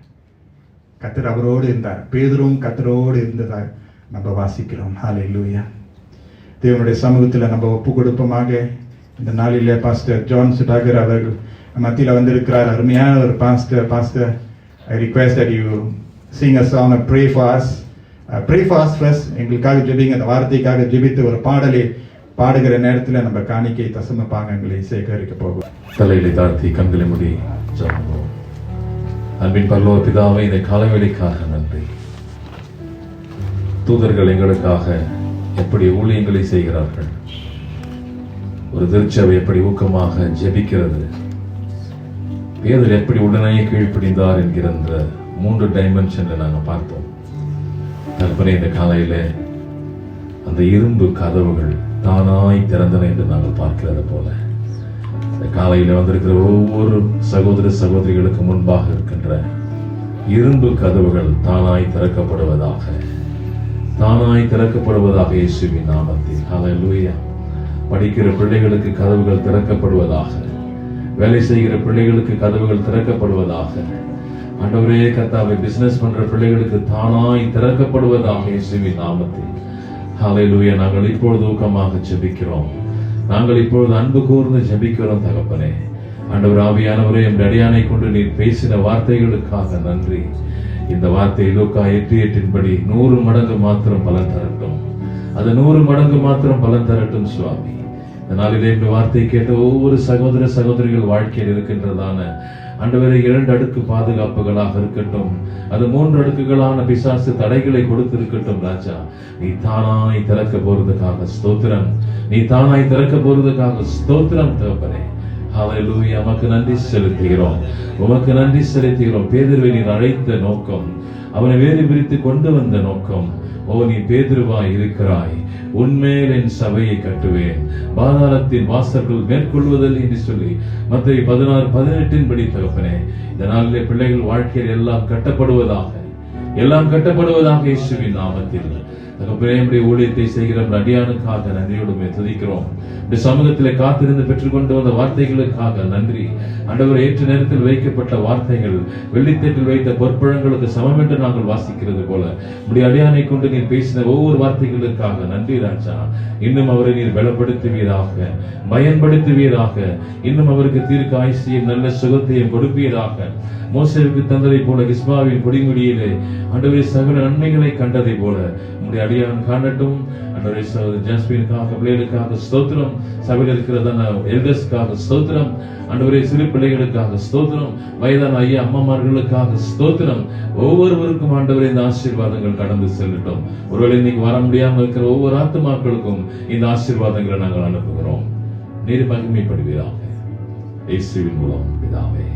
கர்த்தர் அவரோடு இருந்தார். பேதுரும் கர்த்தரோடு இருந்ததால் நம்ம வாசிக்கிறோம். ஹல்லேலூயா. தேவனுடைய சமூகத்தில் நம்ம ஒப்பு கொடுப்போமாக. இந்த நாளிலே பாஸ்டர் ஜான் சுடாகர் அவர்கள் மத்தியில் வந்திருக்கிறார். அருமையான ஒரு pastor. I request that you sing a song and pray for us. Pray for us first. எங்களுக்காக ஜெபிங்க. அந்த வார்த்தைக்காக ஜெபித்து ஒரு பாடலை பாடுகிற நேரத்தில் நம்ம காணிக்கை தசம பாகங்களை சேகரிக்க போகும். தலைகளை தாழ்த்தி கண்களை மூடி ஜெபிப்போம். அன்பின் பரலோக பிதாவே, இந்த காலவேளைக்காக நன்றி. தூதர்கள் எங்களுக்காக எப்படி ஊழியங்களை செய்கிறார்கள், ஒரு திருச்சபை எப்படி ஊக்கமாக ஜெபிக்கிறது, பேதர் எப்படி உடனே கீழ்ப்படிந்தார் என்கிற அந்த 3 டைமென்ஷன்ல நாங்கள் பார்த்தோம். கற்பனை இந்த காலையில அந்த இரும்பு கதவுகள் தானாய் திறந்தன என்று நாங்கள் பார்க்கிறது போல, இந்த காலையில வந்திருக்கிற ஒவ்வொரு சகோதர சகோதரிகளுக்கு முன்பாக இருக்கின்ற இரும்பு கதவுகள் தானாய் திறக்கப்படுவதாக, தானாய் திறக்கப்படுவதாக இயேசுவின் நாமத்தில். ஹல்லேலூயா. படிக்கிற பிள்ளைகளுக்கு கதவுகள் திறக்கப்படுவதாக, வேலை செய்கிற பிள்ளைகளுக்கு கதவுகள் திறக்கப்படுவதாக, ஆண்டவரே கர்த்தாவே பிசினஸ் பண்ற பிள்ளைகளுக்கு தானாய் திறக்கப்படுவதாக இயேசுவின் நாமத்தில். ஹல்லேலூயா. நாங்கள் இப்பொழுது ஊக்கமாக ஜெபிக்கிறோம், நாங்கள் இப்பொழுது அன்பு கூர்ந்து ஜெபிக்கிறோம் தகப்பனே. ஆண்டவர் ஆவியானவரே, என் அடியானை கொண்டு நீர் பேசின வார்த்தைகளுக்காக நன்றி. இந்த வார்த்தை லூக்கா 8:8 100 மடங்கு மாத்திரம் பலன் தரட்டும், அது 100 மடங்கு மாத்திரம் பலன் தரட்டும் சுவாமி. இந்த நாளிலே இந்த வார்த்தை கேட்ட ஒவ்வொரு சகோதர சகோதரிகள் வாழ்க்கையில் இருக்கின்றதான ஆண்டவரே 2 அடுக்கு பாதுகாப்புகளாக இருக்கட்டும், அது 3 அடுக்குகளான பிசாசு தடைகளை கொடுத்திருக்கட்டும் ராஜா. நீ தானாய் திறக்க போறதுக்காக ஸ்தோத்திரம், நீ தானாய் திறக்க போறதுக்காக ஸ்தோத்திரம் தகப்பனே. ஹல்லேலூயா. உமக்கு நன்றி செலுத்துகிறோம், உமக்கு நன்றி செலுத்துகிறோம். பேதுருவை நீர் அழைத்த நோக்கம், அவனை வேறு பிரித்து கொண்டு வந்த நோக்கம், ஓ நீ பேதுருவாய் இருக்கிறாய், உன்மேல் என் சபையை கட்டுவேன், பாதாளத்தின் வாசல்கள் மேற்கொள்வதில்லை என்று சொல்லி மத்தேயு 16:18 படி தகப்பனே, இந்த நாளிலே பிள்ளைகள் வாழ்க்கையில் எல்லாம் கட்டப்படுவதாக, எல்லாம் கட்டப்படுவதாக இயேசுவின் நாமத்தில். தகப்பனே, ஊழியத்தை செய்கிற அடியானுக்காக நன்றியோடு துதிக்கிறோம். இந்த சமூகத்திலே காத்திருந்து பெற்றுக்கொண்டு வந்த வார்த்தைகளுக்காக நன்றி. ஆண்டவர் ஏற்ற நேரத்தில் வைக்கப்பட்ட வார்த்தைகள் வெள்ளித்தேட்டில் வைத்த பொற்பழங்களுக்கு சமம் என்று நாங்கள் வாசிக்கிறது போல உடைய அடியானை கொண்டு நீர் பேசின ஒவ்வொரு வார்த்தைகளுக்காக நன்றி ராஜா. இன்னும் அவரை நீர் பலப்படுத்துவீராக, பயன்படுத்துவீராக, இன்னும் அவருக்கு தீர்க்க ஆயுசையும் நல்ல சுகத்தையும் கொடுப்பீராக. மோசேவுக்கு தந்ததை போல கிஸ்பாவின் கொடிமுடியிலே ஆண்டவரே சகல நன்மைகளை கண்டதை போல உடைய அடியான் காணட்டும். ஆண்டவரே ஜாஸ்மினுக்காக, பிள்ளைகளுக்காக ஸ்தோத்திரம், சபையில் இருக்கிறதான எல்டர்ஸ்க்காக ஸ்தோத்திரம், ஆண்டவரே சிறு பிள்ளைகளுக்காக ஸ்தோத்திரம், வயதான ஐயா அம்மாமார்களுக்காக ஸ்தோத்திரம். ஒவ்வொருவருக்கும் ஆண்டவரே இந்த ஆசீர்வாதங்கள் கடந்து செல்லட்டும். ஒருவேளை இன்னைக்கு வர முடியாமல் இருக்கிற ஒவ்வொரு ஆத்துமாக்களுக்கும் இந்த ஆசீர்வாதங்களை நாங்கள் அனுப்புகிறோம். நீர் மகிமைப்படுவீராக. இயேசுவின் மூலம் பிதாவே.